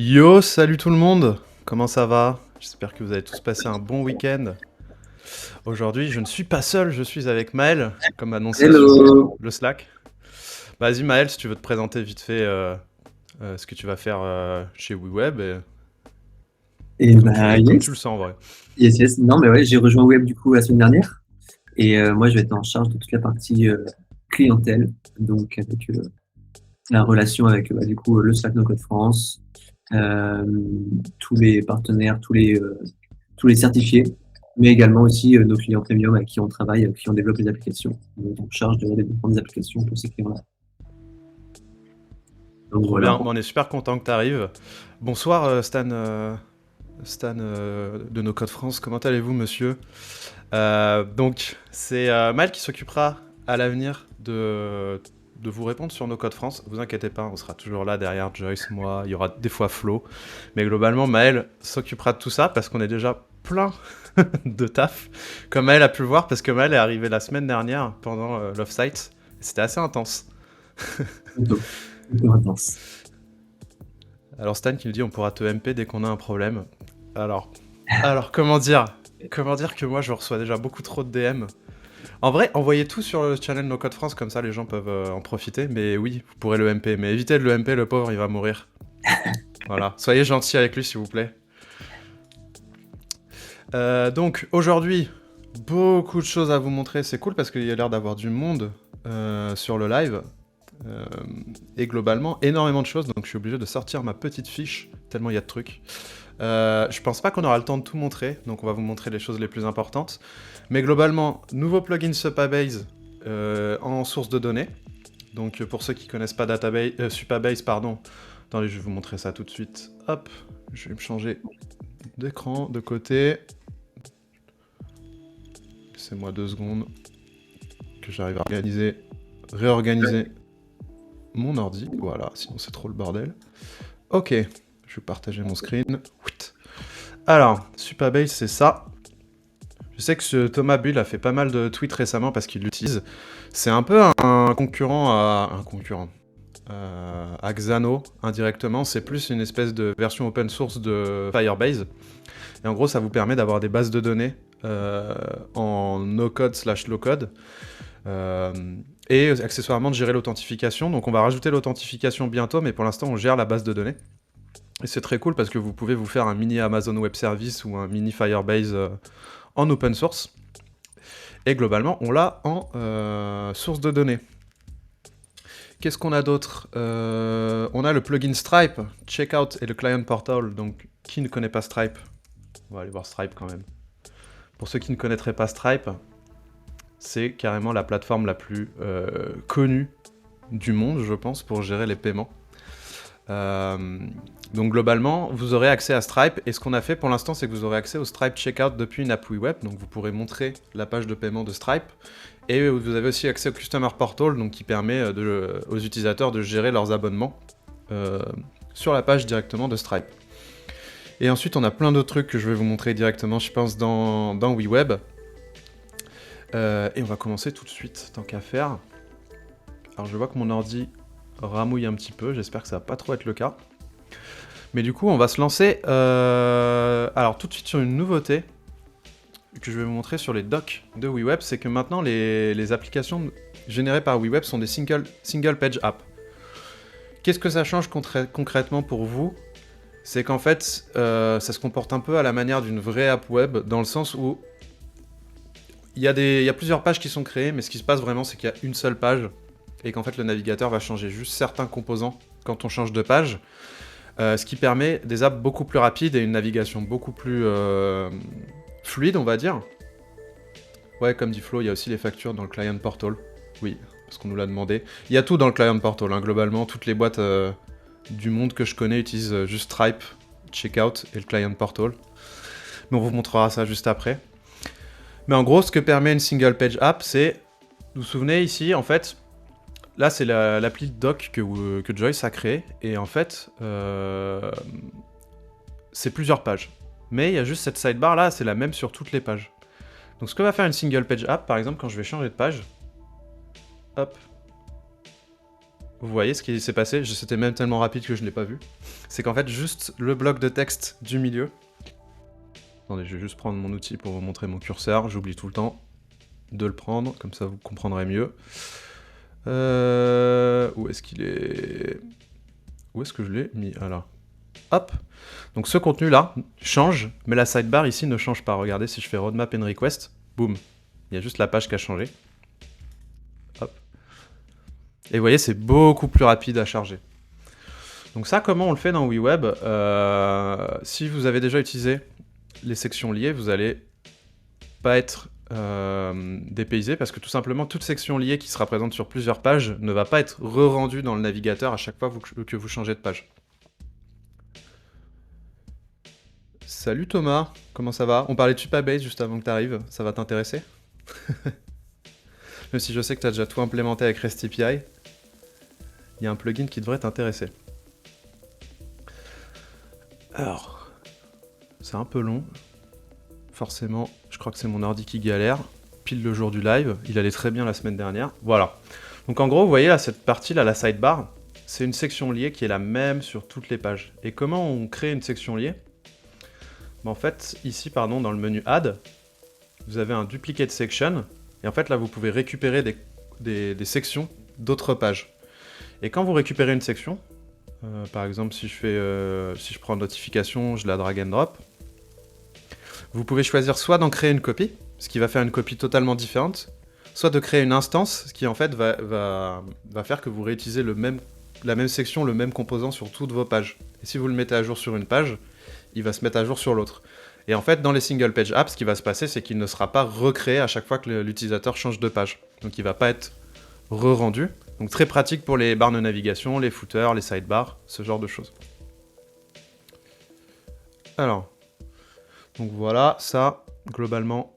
Yo, salut tout le monde! Comment ça va? J'espère que vous avez tous passé un bon week-end. Aujourd'hui, je ne suis pas seul, je suis avec Maël, comme annoncé sur Hello. le Slack. Vas-y Maël, si tu veux te présenter vite fait ce que tu vas faire chez WeWeb, Et comme tu le yes, sens en vrai. yes. Non, mais ouais, j'ai rejoint Web du coup la semaine dernière. Et moi, je vais être en charge de toute la partie clientèle, donc avec la relation avec du coup le Slack No Code France, euh, tous les partenaires, tous les certifiés, mais également aussi nos clients premium avec qui on travaille, qui on développe les applications. On est en charge de développement des applications pour ces clients-là. Donc Trop voilà. bien, bon, on est super content que tu arrives. Bonsoir Stan, Stan de No Code France, comment allez-vous monsieur? Donc, c'est Mal qui s'occupera à l'avenir de vous répondre sur nos codes France. Vous inquiétez pas, on sera toujours là derrière Joyce, moi, il y aura des fois Flo. Mais globalement, Maël s'occupera de tout ça parce qu'on est déjà plein de taf, comme Maël a pu le voir, parce que Maël est arrivé la semaine dernière pendant l'off-site. C'était assez intense. Bientôt. Bientôt intense. Alors Stan qui nous dit on pourra te MP dès qu'on a un problème. Alors, alors comment dire que moi je reçois déjà beaucoup trop de DM. En vrai, envoyez tout sur le channel No Code France, comme ça les gens peuvent en profiter. Mais oui, vous pourrez le MP. Mais évitez de le MP, le pauvre, il va mourir. Voilà. Soyez gentil avec lui, s'il vous plaît. Donc, aujourd'hui, beaucoup de choses à vous montrer. C'est cool parce qu'il y a l'air d'avoir du monde sur le live. Euh, et globalement, énormément de choses. Donc, je suis obligé de sortir ma petite fiche, tellement il y a de trucs. Je pense pas qu'on aura le temps de tout montrer. Donc, on va vous montrer les choses les plus importantes. Mais globalement, nouveau plugin Supabase en source de données. Donc pour ceux qui connaissent pas Supabase, pardon. Attendez, je vais vous montrer ça tout de suite. Hop, je vais me changer d'écran de côté. Laissez-moi 2 secondes que j'arrive à réorganiser mon ordi. Voilà, sinon c'est trop le bordel. Ok, je vais partager mon screen. Alors, Supabase, c'est ça. Je sais que Thomas Bull a fait pas mal de tweets récemment parce qu'il l'utilise. C'est un peu un concurrent à Xano indirectement. C'est plus une espèce de version open source de Firebase. Et en gros, ça vous permet d'avoir des bases de données en no-code slash low-code. Euh, et accessoirement de gérer l'authentification. Donc on va rajouter l'authentification bientôt, mais pour l'instant on gère la base de données. Et c'est très cool parce que vous pouvez vous faire un mini Amazon Web Service ou un mini Firebase en open source. Et globalement, on l'a en source de données. Qu'est-ce qu'on a d'autre On a le plugin Stripe, Checkout et le Client Portal. Donc, qui ne connaît pas Stripe? On va aller voir Stripe quand même. Pour ceux qui ne connaîtraient pas Stripe, c'est carrément la plateforme la plus connue du monde, je pense, pour gérer les paiements. Euh, donc globalement, vous aurez accès à Stripe, et ce qu'on a fait pour l'instant, c'est que vous aurez accès au Stripe Checkout depuis une appli web, donc vous pourrez montrer la page de paiement de Stripe, et vous avez aussi accès au Customer Portal, donc qui permet aux utilisateurs de gérer leurs abonnements euh, sur la page directement de Stripe. Et ensuite, on a plein d'autres trucs que je vais vous montrer directement, je pense, dans WeWeb. Et on va commencer tout de suite, tant qu'à faire. Alors je vois que mon ordi ramouille un petit peu, j'espère que ça va pas trop être le cas. Mais du coup, on va se lancer alors tout de suite sur une nouveauté que je vais vous montrer sur les docs de WeWeb, c'est que maintenant les applications générées par WeWeb sont des single page apps. Qu'est-ce que ça change concrètement pour vous? C'est qu'en fait, ça se comporte un peu à la manière d'une vraie app web, dans le sens où il y a plusieurs pages qui sont créées, mais ce qui se passe vraiment, c'est qu'il y a une seule page, et qu'en fait le navigateur va changer juste certains composants quand on change de page. Ce qui permet des apps beaucoup plus rapides et une navigation beaucoup plus fluide, on va dire. Ouais, comme dit Flo, il y a aussi les factures dans le Client Portal. Oui, parce qu'on nous l'a demandé. Il y a tout dans le Client Portal, hein. Globalement, toutes les boîtes du monde que je connais utilisent juste Stripe, Checkout et le Client Portal. Mais on vous montrera ça juste après. Mais en gros, ce que permet une single page app, c'est... Vous vous souvenez ici, en fait, là, c'est l'appli doc que Joyce a créé. Et en fait, c'est plusieurs pages. Mais il y a juste cette sidebar là, c'est la même sur toutes les pages. Donc ce que va faire une single page app, par exemple, quand je vais changer de page, hop, vous voyez ce qui s'est passé, c'était même tellement rapide que je ne l'ai pas vu. C'est qu'en fait, juste le bloc de texte du milieu... Attendez, je vais juste prendre mon outil pour vous montrer mon curseur, j'oublie tout le temps de le prendre, comme ça vous comprendrez mieux. Où est-ce qu'il est... Où est-ce que je l'ai mis? Ah là. Hop. Donc ce contenu-là change, mais la sidebar ici ne change pas. Regardez, si je fais roadmap and request, boum, il y a juste la page qui a changé. Hop. Et vous voyez, c'est beaucoup plus rapide à charger. Donc ça, comment on le fait dans WeWeb? Si vous avez déjà utilisé les sections liées, vous n'allez pas être dépaysé, parce que tout simplement, toute section liée qui sera présente sur plusieurs pages ne va pas être re-rendue dans le navigateur à chaque fois que vous changez de page. Salut Thomas, comment ça va? On parlait de Supabase juste avant que tu arrives, ça va t'intéresser? Même si je sais que tu as déjà tout implémenté avec REST API, il y a un plugin qui devrait t'intéresser. Alors, c'est un peu long. Forcément, je crois que c'est mon ordi qui galère. Pile le jour du live, il allait très bien la semaine dernière. Voilà. Donc en gros, vous voyez là, cette partie-là, la sidebar, c'est une section liée qui est la même sur toutes les pages. Et comment on crée une section liée? En fait, ici, pardon, dans le menu Add, vous avez un Duplicate Section. Et en fait, là, vous pouvez récupérer des sections d'autres pages. Et quand vous récupérez une section, par exemple, si je prends notification, je la drag and drop, vous pouvez choisir soit d'en créer une copie, ce qui va faire une copie totalement différente, soit de créer une instance, ce qui en fait va faire que vous réutilisez la même section, le même composant sur toutes vos pages. Et si vous le mettez à jour sur une page, il va se mettre à jour sur l'autre. Et en fait, dans les single page apps, ce qui va se passer, c'est qu'il ne sera pas recréé à chaque fois que l'utilisateur change de page. Donc il ne va pas être re-rendu. Donc très pratique pour les barres de navigation, les footers, les sidebars, ce genre de choses. Alors, donc voilà, ça, globalement,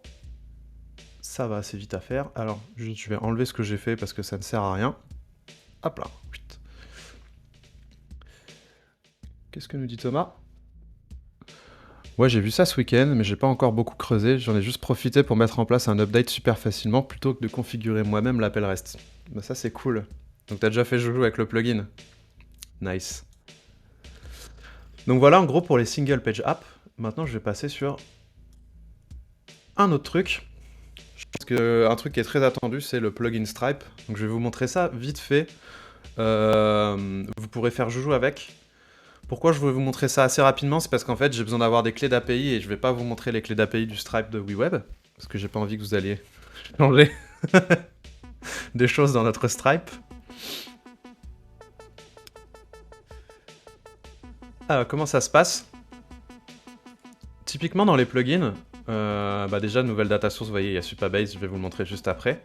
ça va assez vite à faire. Alors, je vais enlever ce que j'ai fait parce que ça ne sert à rien. Hop là. Qu'est-ce que nous dit Thomas? Ouais, j'ai vu ça ce week-end, mais j'ai pas encore beaucoup creusé. J'en ai juste profité pour mettre en place un update super facilement plutôt que de configurer moi-même l'appel REST. Bah ça, c'est cool. Donc t'as déjà fait joujou avec le plugin. Nice. Donc voilà, en gros, pour les single page apps. Maintenant, je vais passer sur un autre truc. Je pense qu'un truc qui est très attendu, c'est le plugin Stripe. Donc je vais vous montrer ça vite fait. Vous pourrez faire joujou avec. Pourquoi je voulais vous montrer ça assez rapidement? C'est parce qu'en fait, j'ai besoin d'avoir des clés d'API et je vais pas vous montrer les clés d'API du Stripe de WeWeb, parce que j'ai pas envie que vous alliez changer des choses dans notre Stripe. Alors, comment ça se passe? Typiquement dans les plugins, déjà, nouvelle data source, vous voyez, il y a Supabase, je vais vous le montrer juste après.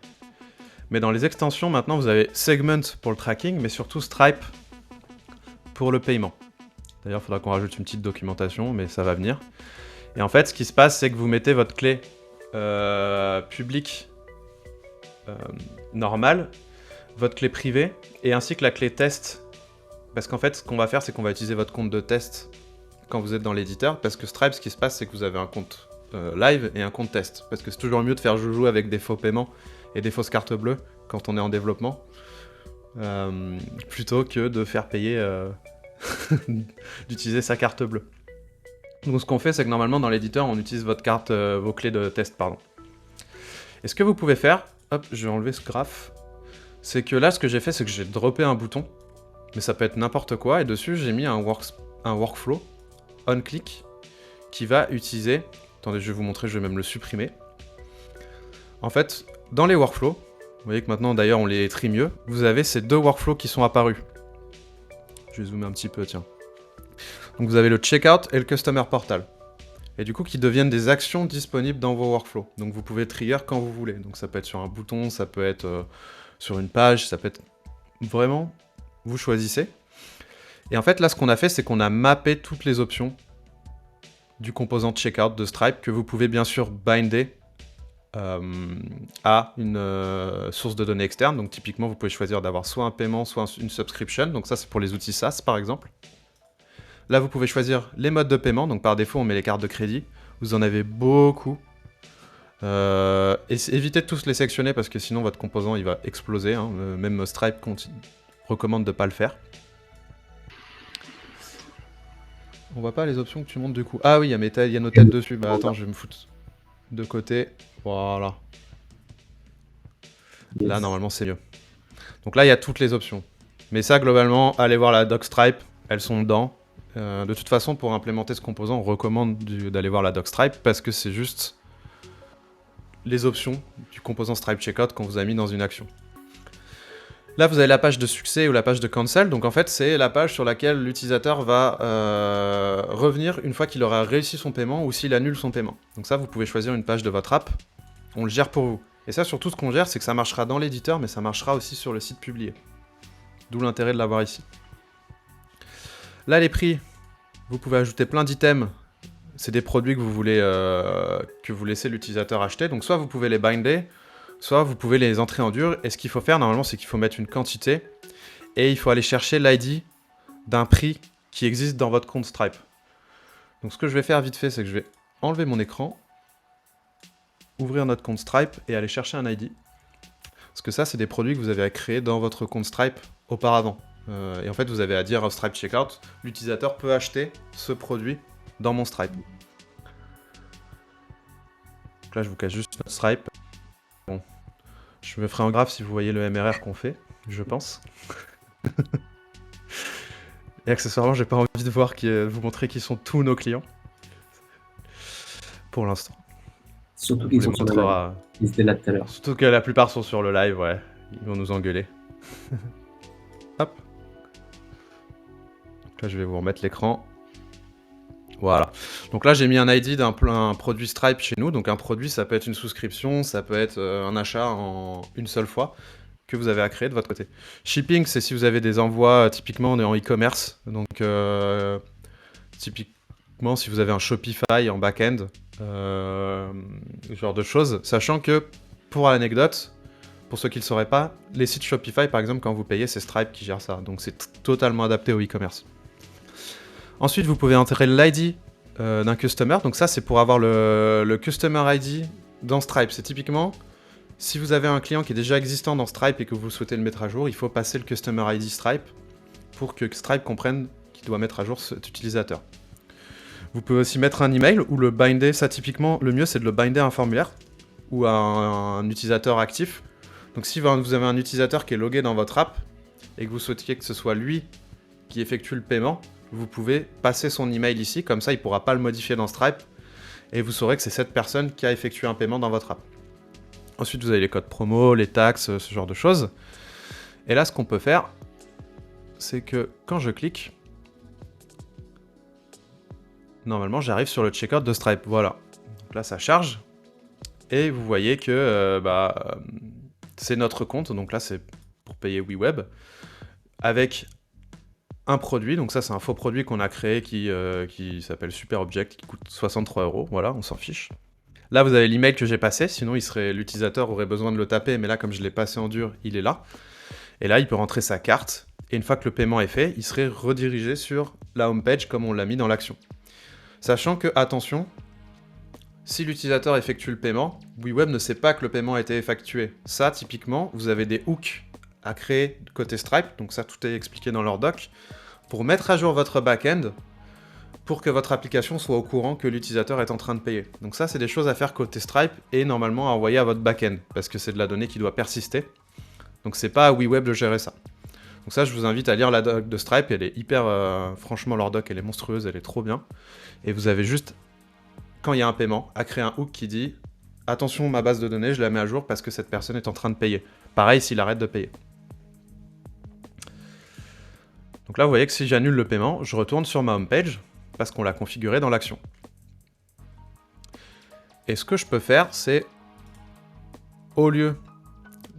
Mais dans les extensions, maintenant, vous avez Segment pour le tracking, mais surtout Stripe pour le paiement. D'ailleurs, il faudra qu'on rajoute une petite documentation, mais ça va venir. Et en fait, ce qui se passe, c'est que vous mettez votre clé publique normale, votre clé privée, et ainsi que la clé test. Parce qu'en fait, ce qu'on va faire, c'est qu'on va utiliser votre compte de test quand vous êtes dans l'éditeur, parce que Stripe, ce qui se passe, c'est que vous avez un compte live et un compte test. Parce que c'est toujours mieux de faire joujou avec des faux paiements et des fausses cartes bleues quand on est en développement, plutôt que de faire payer... d'utiliser sa carte bleue. Donc ce qu'on fait, c'est que normalement dans l'éditeur, on utilise vos clés de test, pardon. Et ce que vous pouvez faire, hop, je vais enlever ce graphe, c'est que là, ce que j'ai fait, c'est que j'ai droppé un bouton, mais ça peut être n'importe quoi, et dessus, j'ai mis un workflow, on-click, qui va utiliser... Attendez, je vais vous montrer, je vais même le supprimer. En fait, dans les workflows, vous voyez que maintenant, d'ailleurs, on les trie mieux, vous avez ces deux workflows qui sont apparus. Je vais zoomer un petit peu, tiens. Donc vous avez le checkout et le customer portal. Et du coup, qui deviennent des actions disponibles dans vos workflows. Donc vous pouvez trier quand vous voulez. Donc ça peut être sur un bouton, ça peut être sur une page, ça peut être... Vraiment, vous choisissez. Et en fait, là, ce qu'on a fait, c'est qu'on a mappé toutes les options du composant checkout de Stripe que vous pouvez bien sûr binder à une source de données externe. Donc typiquement, vous pouvez choisir d'avoir soit un paiement, soit une subscription. Donc ça, c'est pour les outils SaaS, par exemple. Là, vous pouvez choisir les modes de paiement. Donc par défaut, on met les cartes de crédit. Vous en avez beaucoup. Et évitez de tous les sectionner parce que sinon, votre composant, il va exploser. Hein. Même Stripe recommande de ne pas le faire. On voit pas les options que tu montes du coup. Ah oui, il y a nos têtes dessus. Bah attends, je vais me foutre de côté. Voilà. Yes. Là, normalement, c'est mieux. Donc là, il y a toutes les options. Mais ça, globalement, allez voir la docstripe. Elles sont dedans. De toute façon, pour implémenter ce composant, on recommande d'aller voir la docstripe parce que c'est juste les options du composant stripe checkout qu'on vous a mis dans une action. Là, vous avez la page de succès ou la page de cancel. Donc en fait, c'est la page sur laquelle l'utilisateur va revenir une fois qu'il aura réussi son paiement ou s'il annule son paiement. Donc ça, vous pouvez choisir une page de votre app. On le gère pour vous. Et ça, surtout, ce qu'on gère, c'est que ça marchera dans l'éditeur, mais ça marchera aussi sur le site publié. D'où l'intérêt de l'avoir ici. Là, les prix, vous pouvez ajouter plein d'items. C'est des produits que vous voulez que vous laissez l'utilisateur acheter. Donc soit vous pouvez les binder, soit vous pouvez les entrer en dur. Et ce qu'il faut faire, normalement, c'est qu'il faut mettre une quantité. Et il faut aller chercher l'ID d'un prix qui existe dans votre compte Stripe. Donc ce que je vais faire vite fait, c'est que je vais enlever mon écran, ouvrir notre compte Stripe et aller chercher un ID. Parce que ça, c'est des produits que vous avez créés dans votre compte Stripe auparavant. Et en fait, vous avez à dire au Stripe Checkout, l'utilisateur peut acheter ce produit dans mon Stripe. Donc là, je vous cache juste notre Stripe. Bon, je me ferai en graphe si vous voyez le MRR qu'on fait, je pense. Et accessoirement, j'ai pas envie de vous montrer qui sont tous nos clients. Pour l'instant. Surtout qu'ils sont sur le live. Ils étaient là tout à l'heure. Surtout que la plupart sont sur le live, ouais. Ils vont nous engueuler. Hop. Donc là, je vais vous remettre l'écran. Voilà. Donc là, j'ai mis un ID d'un produit Stripe chez nous. Donc un produit, ça peut être une souscription, ça peut être un achat en une seule fois que vous avez à créer de votre côté. Shipping, c'est si vous avez des envois, typiquement on est en e-commerce. Donc typiquement si vous avez un Shopify en back-end, ce genre de choses. Sachant que, pour l'anecdote, pour ceux qui ne le sauraient pas, les sites Shopify, par exemple, quand vous payez, c'est Stripe qui gère ça. Donc c'est totalement adapté au e-commerce. Ensuite, vous pouvez entrer l'ID d'un customer. Donc ça, c'est pour avoir le customer ID dans Stripe. C'est typiquement, si vous avez un client qui est déjà existant dans Stripe et que vous souhaitez le mettre à jour, il faut passer le customer ID Stripe pour que Stripe comprenne qu'il doit mettre à jour cet utilisateur. Vous pouvez aussi mettre un email ou le binder. Ça, typiquement, le mieux, c'est de le binder à un formulaire ou à un utilisateur actif. Donc si vous avez un utilisateur qui est logué dans votre app et que vous souhaitiez que ce soit lui qui effectue le paiement, vous pouvez passer son email ici, comme ça il ne pourra pas le modifier dans Stripe et vous saurez que c'est cette personne qui a effectué un paiement dans votre app. Ensuite, vous avez les codes promo, les taxes, ce genre de choses. Et là, ce qu'on peut faire, c'est que quand je clique, normalement, j'arrive sur le checkout de Stripe. Voilà. Donc là, ça charge. Et vous voyez que c'est notre compte. Donc là, c'est pour payer WeWeb. Avec un produit. Donc ça, c'est un faux produit qu'on a créé qui s'appelle Super Object, qui coûte 63 €. Voilà, on s'en fiche. Là, vous avez l'email que j'ai passé. Sinon, l'utilisateur aurait besoin de le taper. Mais là, comme je l'ai passé en dur, il est là. Et là, il peut rentrer sa carte. Et une fois que le paiement est fait, il serait redirigé sur la homepage comme on l'a mis dans l'action. Sachant que, attention, si l'utilisateur effectue le paiement, WeWeb ne sait pas que le paiement a été effectué. Ça, typiquement, vous avez des hooks à créer côté Stripe, donc ça, tout est expliqué dans leur doc, pour mettre à jour votre back-end, pour que votre application soit au courant que l'utilisateur est en train de payer. Donc ça, c'est des choses à faire côté Stripe et normalement à envoyer à votre back-end, parce que c'est de la donnée qui doit persister. Donc c'est pas à WeWeb de gérer ça. Donc ça, je vous invite à lire la doc de Stripe, elle est hyper... franchement, leur doc, elle est monstrueuse, elle est trop bien. Et vous avez juste, quand il y a un paiement, à créer un hook qui dit « Attention, ma base de données, je la mets à jour parce que cette personne est en train de payer. » Pareil s'il arrête de payer. Donc là, vous voyez que si j'annule le paiement, je retourne sur ma homepage parce qu'on l'a configuré dans l'action. Et ce que je peux faire, c'est, au lieu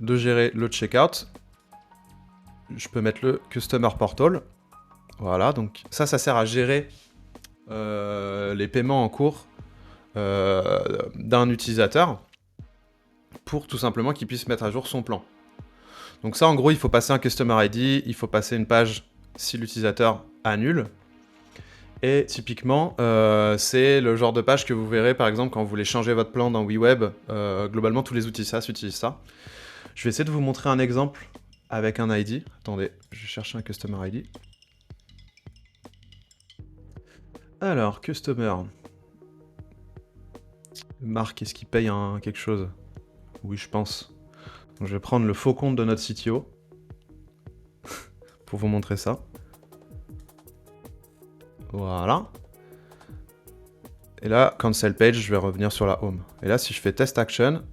de gérer le checkout, je peux mettre le Customer Portal. Voilà, donc ça sert à gérer les paiements en cours d'un utilisateur pour tout simplement qu'il puisse mettre à jour son plan. Donc ça, en gros, il faut passer un Customer ID, il faut passer une page si l'utilisateur annule. Et typiquement, c'est le genre de page que vous verrez, par exemple, quand vous voulez changer votre plan dans WeWeb. Globalement, tous les outils SaaS utilisent ça. Je vais essayer de vous montrer un exemple avec un ID. Attendez, je vais chercher un Customer ID. Alors, Customer. Marc, est-ce qu'il paye quelque chose? Oui, je pense. Donc, je vais prendre le faux compte de notre CTO pour vous montrer ça. Voilà. Et là, Cancel Page, je vais revenir sur la Home. Et là, si je fais Test Action,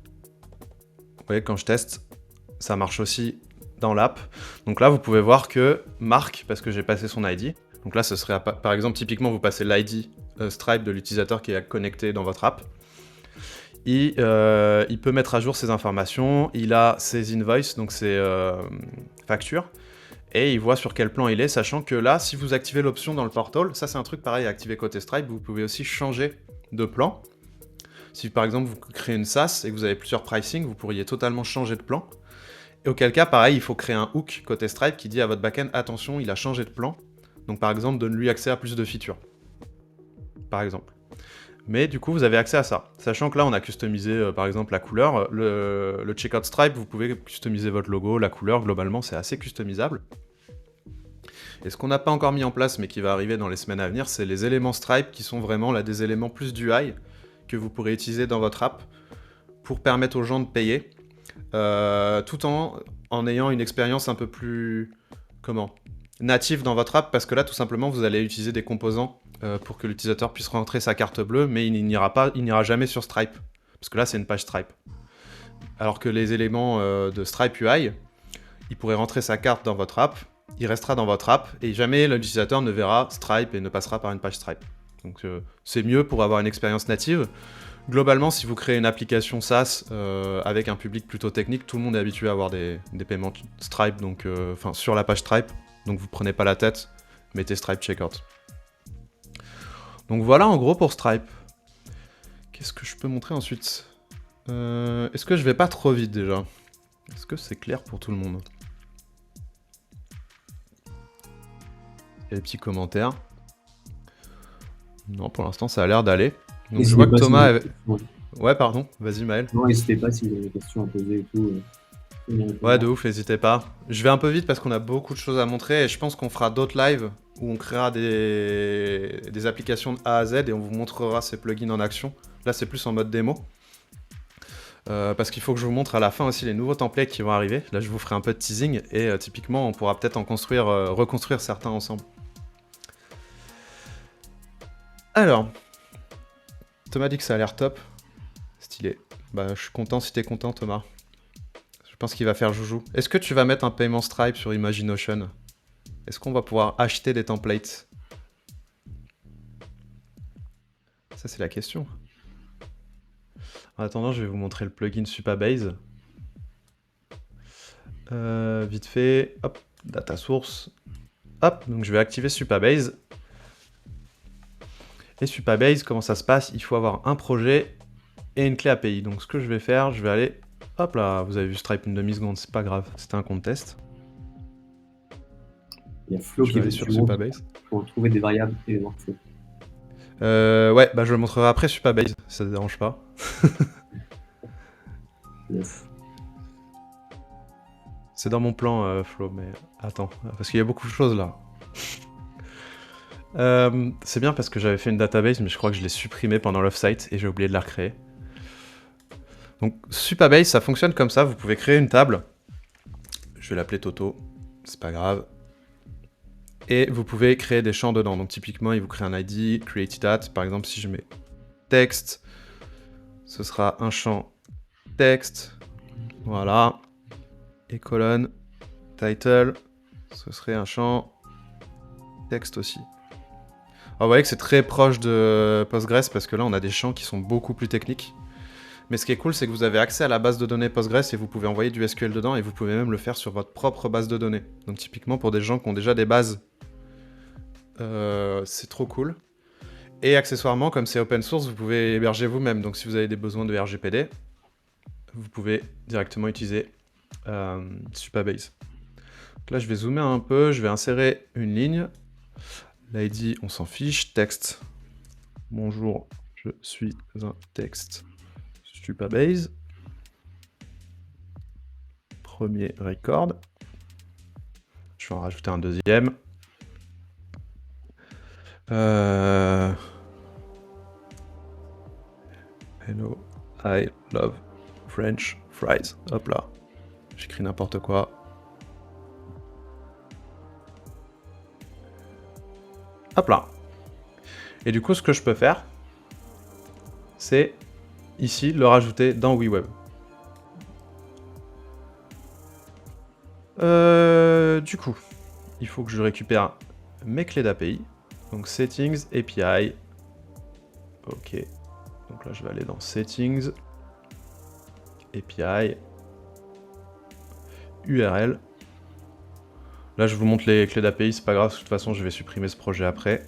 vous voyez, quand je teste, ça marche aussi dans l'app. Donc là, vous pouvez voir que Marc, parce que j'ai passé son ID, donc là, ce serait, par exemple, typiquement, vous passez l'ID Stripe de l'utilisateur qui est connecté dans votre app. Il peut mettre à jour ses informations, il a ses invoices, donc ses factures, et il voit sur quel plan il est, sachant que là, si vous activez l'option dans le portal, ça c'est un truc pareil à activer côté Stripe, vous pouvez aussi changer de plan. Si par exemple vous créez une SaaS et que vous avez plusieurs pricing, vous pourriez totalement changer de plan. Et auquel cas, pareil, il faut créer un hook côté Stripe qui dit à votre backend, attention, il a changé de plan. Donc par exemple, donne-lui accès à plus de features. Par exemple. Mais du coup, vous avez accès à ça. Sachant que là, on a customisé, par exemple, la couleur. Le checkout Stripe, vous pouvez customiser votre logo, la couleur, globalement, c'est assez customisable. Et ce qu'on n'a pas encore mis en place, mais qui va arriver dans les semaines à venir, c'est les éléments Stripe, qui sont vraiment là des éléments plus du UI, que vous pourrez utiliser dans votre app, pour permettre aux gens de payer, tout en ayant une expérience un peu plus... native dans votre app, parce que là, tout simplement, vous allez utiliser des composants pour que l'utilisateur puisse rentrer sa carte bleue, mais il n'ira jamais sur Stripe, parce que là, c'est une page Stripe. Alors que les éléments de Stripe UI, il pourrait rentrer sa carte dans votre app, il restera dans votre app, et jamais l'utilisateur ne verra Stripe et ne passera par une page Stripe. Donc c'est mieux pour avoir une expérience native. Globalement, si vous créez une application SaaS avec un public plutôt technique, tout le monde est habitué à avoir des paiements Stripe, donc sur la page Stripe, donc vous prenez pas la tête, mettez Stripe Checkout. Donc voilà en gros pour Stripe. Qu'est-ce que je peux montrer ensuite? Est-ce que je vais pas trop vite déjà? Est-ce que c'est clair pour tout le monde? Il y a des petits commentaires. Non, pour l'instant ça a l'air d'aller. Donc je vois que Thomas... Ouais, pardon, vas-y Maël. Non, n'hésitez pas si vous avez des questions à poser et tout. Ouais, de ouf, n'hésitez pas. Je vais un peu vite parce qu'on a beaucoup de choses à montrer et je pense qu'on fera d'autres lives où on créera des applications de A à Z et on vous montrera ces plugins en action. Là, c'est plus en mode démo. Parce qu'il faut que je vous montre à la fin aussi les nouveaux templates qui vont arriver. Là, je vous ferai un peu de teasing et typiquement, on pourra peut-être en construire, reconstruire certains ensemble. Alors, Thomas dit que ça a l'air top. Stylé. Bah, je suis content si t'es content, Thomas. Je pense qu'il va faire joujou. Est-ce que tu vas mettre un paiement Stripe sur Imagination? Est-ce qu'on va pouvoir acheter des templates? Ça, c'est la question. En attendant, je vais vous montrer le plugin Supabase. Vite fait, hop, data source. Hop, donc je vais activer Supabase. Et Supabase, comment ça se passe? Il faut avoir un projet et une clé API. Donc ce que je vais faire, je vais aller... Hop là, vous avez vu Stripe une demi-seconde, c'est pas grave, c'était un compte test. Il y a Flo qui va aller sur Supabase. Pour trouver des variables et des workflows. Ouais, bah je le montrerai après Supabase, si ça te dérange pas. Yes. C'est dans mon plan, Flo, mais attends, parce qu'il y a beaucoup de choses là. C'est bien parce que j'avais fait une database, mais je crois que je l'ai supprimée pendant l'offsite et j'ai oublié de la recréer. Donc Supabase, ça fonctionne comme ça, vous pouvez créer une table. Je vais l'appeler Toto, c'est pas grave. Et vous pouvez créer des champs dedans. Donc typiquement, il vous crée un ID, create at. Par exemple, si je mets texte, ce sera un champ texte. Voilà. Et colonne, title, ce serait un champ texte aussi. Alors vous voyez que c'est très proche de Postgres parce que là on a des champs qui sont beaucoup plus techniques. Mais ce qui est cool, c'est que vous avez accès à la base de données Postgres et vous pouvez envoyer du SQL dedans et vous pouvez même le faire sur votre propre base de données. Donc typiquement pour des gens qui ont déjà des bases, c'est trop cool. Et accessoirement, comme c'est open source, vous pouvez héberger vous-même. Donc si vous avez des besoins de RGPD, vous pouvez directement utiliser Supabase. Donc là, je vais zoomer un peu, je vais insérer une ligne. L'ID, on s'en fiche. Texte. Bonjour, je suis un texte. Supabase. Premier record. Je vais en rajouter un deuxième. Hello, I love French fries. Hop là. J'écris n'importe quoi. Hop là. Et du coup, ce que je peux faire, c'est ici le rajouter dans WeWeb. Du coup, il faut que je récupère mes clés d'API. Donc Settings, API. Ok. Donc là, je vais aller dans Settings, API, URL. Là, je vous montre les clés d'API, c'est pas grave, de toute façon, je vais supprimer ce projet après.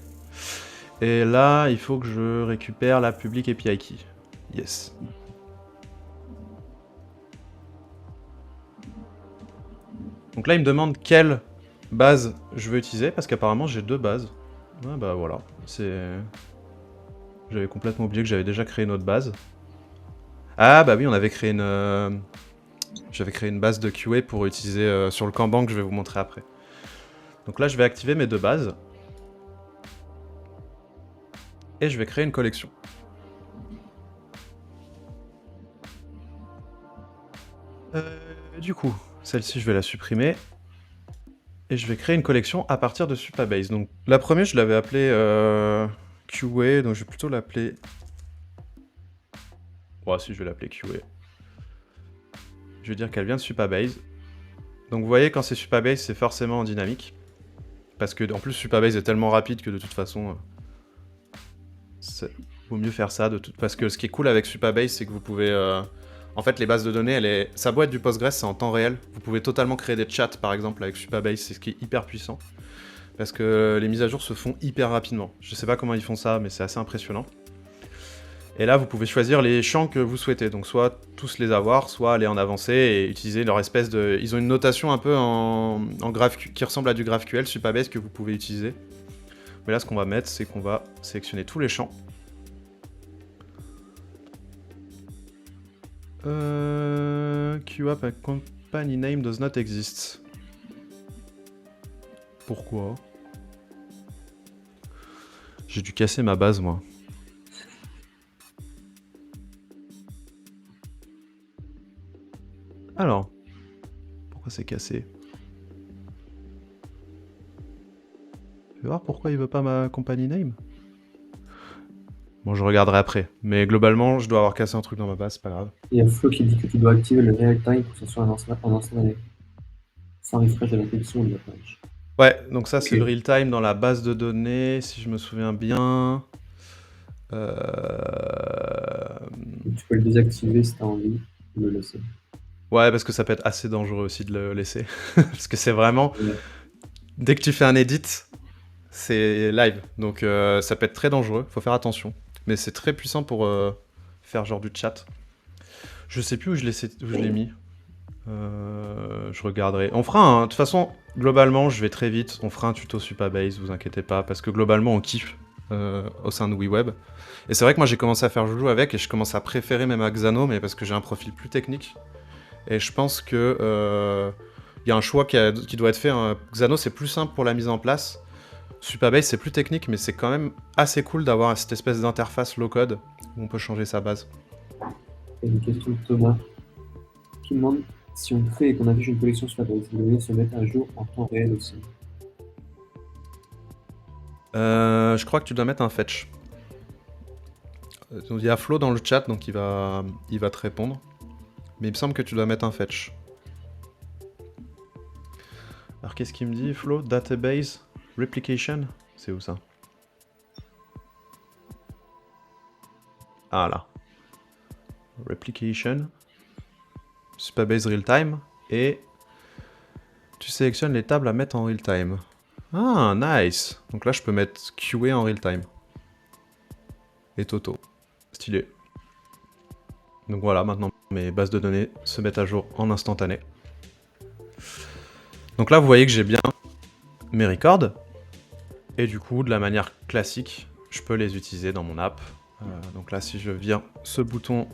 Et là, il faut que je récupère la public API key. Yes. Donc là, il me demande quelle base je veux utiliser, parce qu'apparemment, j'ai 2 bases. Ouais, bah voilà, c'est... J'avais complètement oublié que j'avais déjà créé une autre base. Ah bah oui, on avait créé une... J'avais créé une base de QA pour utiliser sur le Kanban que je vais vous montrer après. Donc là, je vais activer mes 2 bases. Et je vais créer une collection. Du coup, celle-ci, je vais la supprimer. Et je vais créer une collection à partir de Supabase. Donc la première, je l'avais appelée QA, donc je vais plutôt l'appeler... Ouais, si, je vais l'appeler QA. Je vais dire qu'elle vient de Supabase. Donc vous voyez, quand c'est Supabase, c'est forcément en dynamique. Parce que, en plus, Supabase est tellement rapide que de toute façon... vaut mieux faire ça. Parce que ce qui est cool avec Supabase, c'est que vous pouvez... En fait, les bases de données, ça a beau être du Postgres, c'est en temps réel. Vous pouvez totalement créer des chats, par exemple, avec Supabase, c'est ce qui est hyper puissant. Parce que les mises à jour se font hyper rapidement. Je sais pas comment ils font ça, mais c'est assez impressionnant. Et là, vous pouvez choisir les champs que vous souhaitez. Donc soit tous les avoir, soit aller en avancée et utiliser leur espèce de... Ils ont une notation un peu en qui ressemble à du GraphQL, Supabase, que vous pouvez utiliser. Mais là, ce qu'on va mettre, c'est qu'on va sélectionner tous les champs. QApp company name does not exist. Pourquoi? J'ai dû casser ma base, moi. Alors, pourquoi c'est cassé? Je vais voir pourquoi il veut pas ma company name. Bon, je regarderai après. Mais globalement, je dois avoir cassé un truc dans ma base, c'est pas grave. Il y a Flo qui dit que tu dois activer le real time pour que ce soit en instantané. Sans refresh de la collection ou de la page. Ouais, donc ça, c'est Ok. le real time dans la base de données, si je me souviens bien. Tu peux le désactiver si tu as envie de le laisser. Ouais, parce que ça peut être assez dangereux aussi de le laisser. Parce que c'est vraiment... Ouais. Dès que tu fais un edit, c'est live. Donc ça peut être très dangereux, faut faire attention. Mais c'est très puissant pour faire genre du chat. Je sais plus où je l'ai mis. Je regarderai. On fera un... De toute façon, globalement, je vais très vite. On fera un tuto Supabase, vous inquiétez pas. Parce que globalement, on kiffe au sein de WeWeb. Et c'est vrai que moi, j'ai commencé à faire joujou avec et je commence à préférer même à Xano, mais parce que j'ai un profil plus technique. Et je pense que... y a un choix qui doit être fait. Hein. Xano, c'est plus simple pour la mise en place. Supabase, c'est plus technique, mais c'est quand même assez cool d'avoir cette espèce d'interface low-code où on peut changer sa base. Il y a une question de Thomas qui demande si on crée et qu'on affiche une collection sur la base, les données se mettent à jour en temps réel aussi. Je crois que tu dois mettre un fetch. Il y a Flo dans le chat, donc il va te répondre. Mais il me semble que tu dois mettre un fetch. Alors qu'est-ce qu'il me dit, Flo? Database Replication? C'est où ça? Ah là. Replication. Supabase real time. Et tu sélectionnes les tables à mettre en real time. Ah, nice. Donc là, je peux mettre QA en real time. Et Toto. Stylé. Donc voilà, maintenant mes bases de données se mettent à jour en instantané. Donc là, vous voyez que j'ai bien mes records. Et du coup, de la manière classique, je peux les utiliser dans mon app. Donc là, si je viens ce bouton,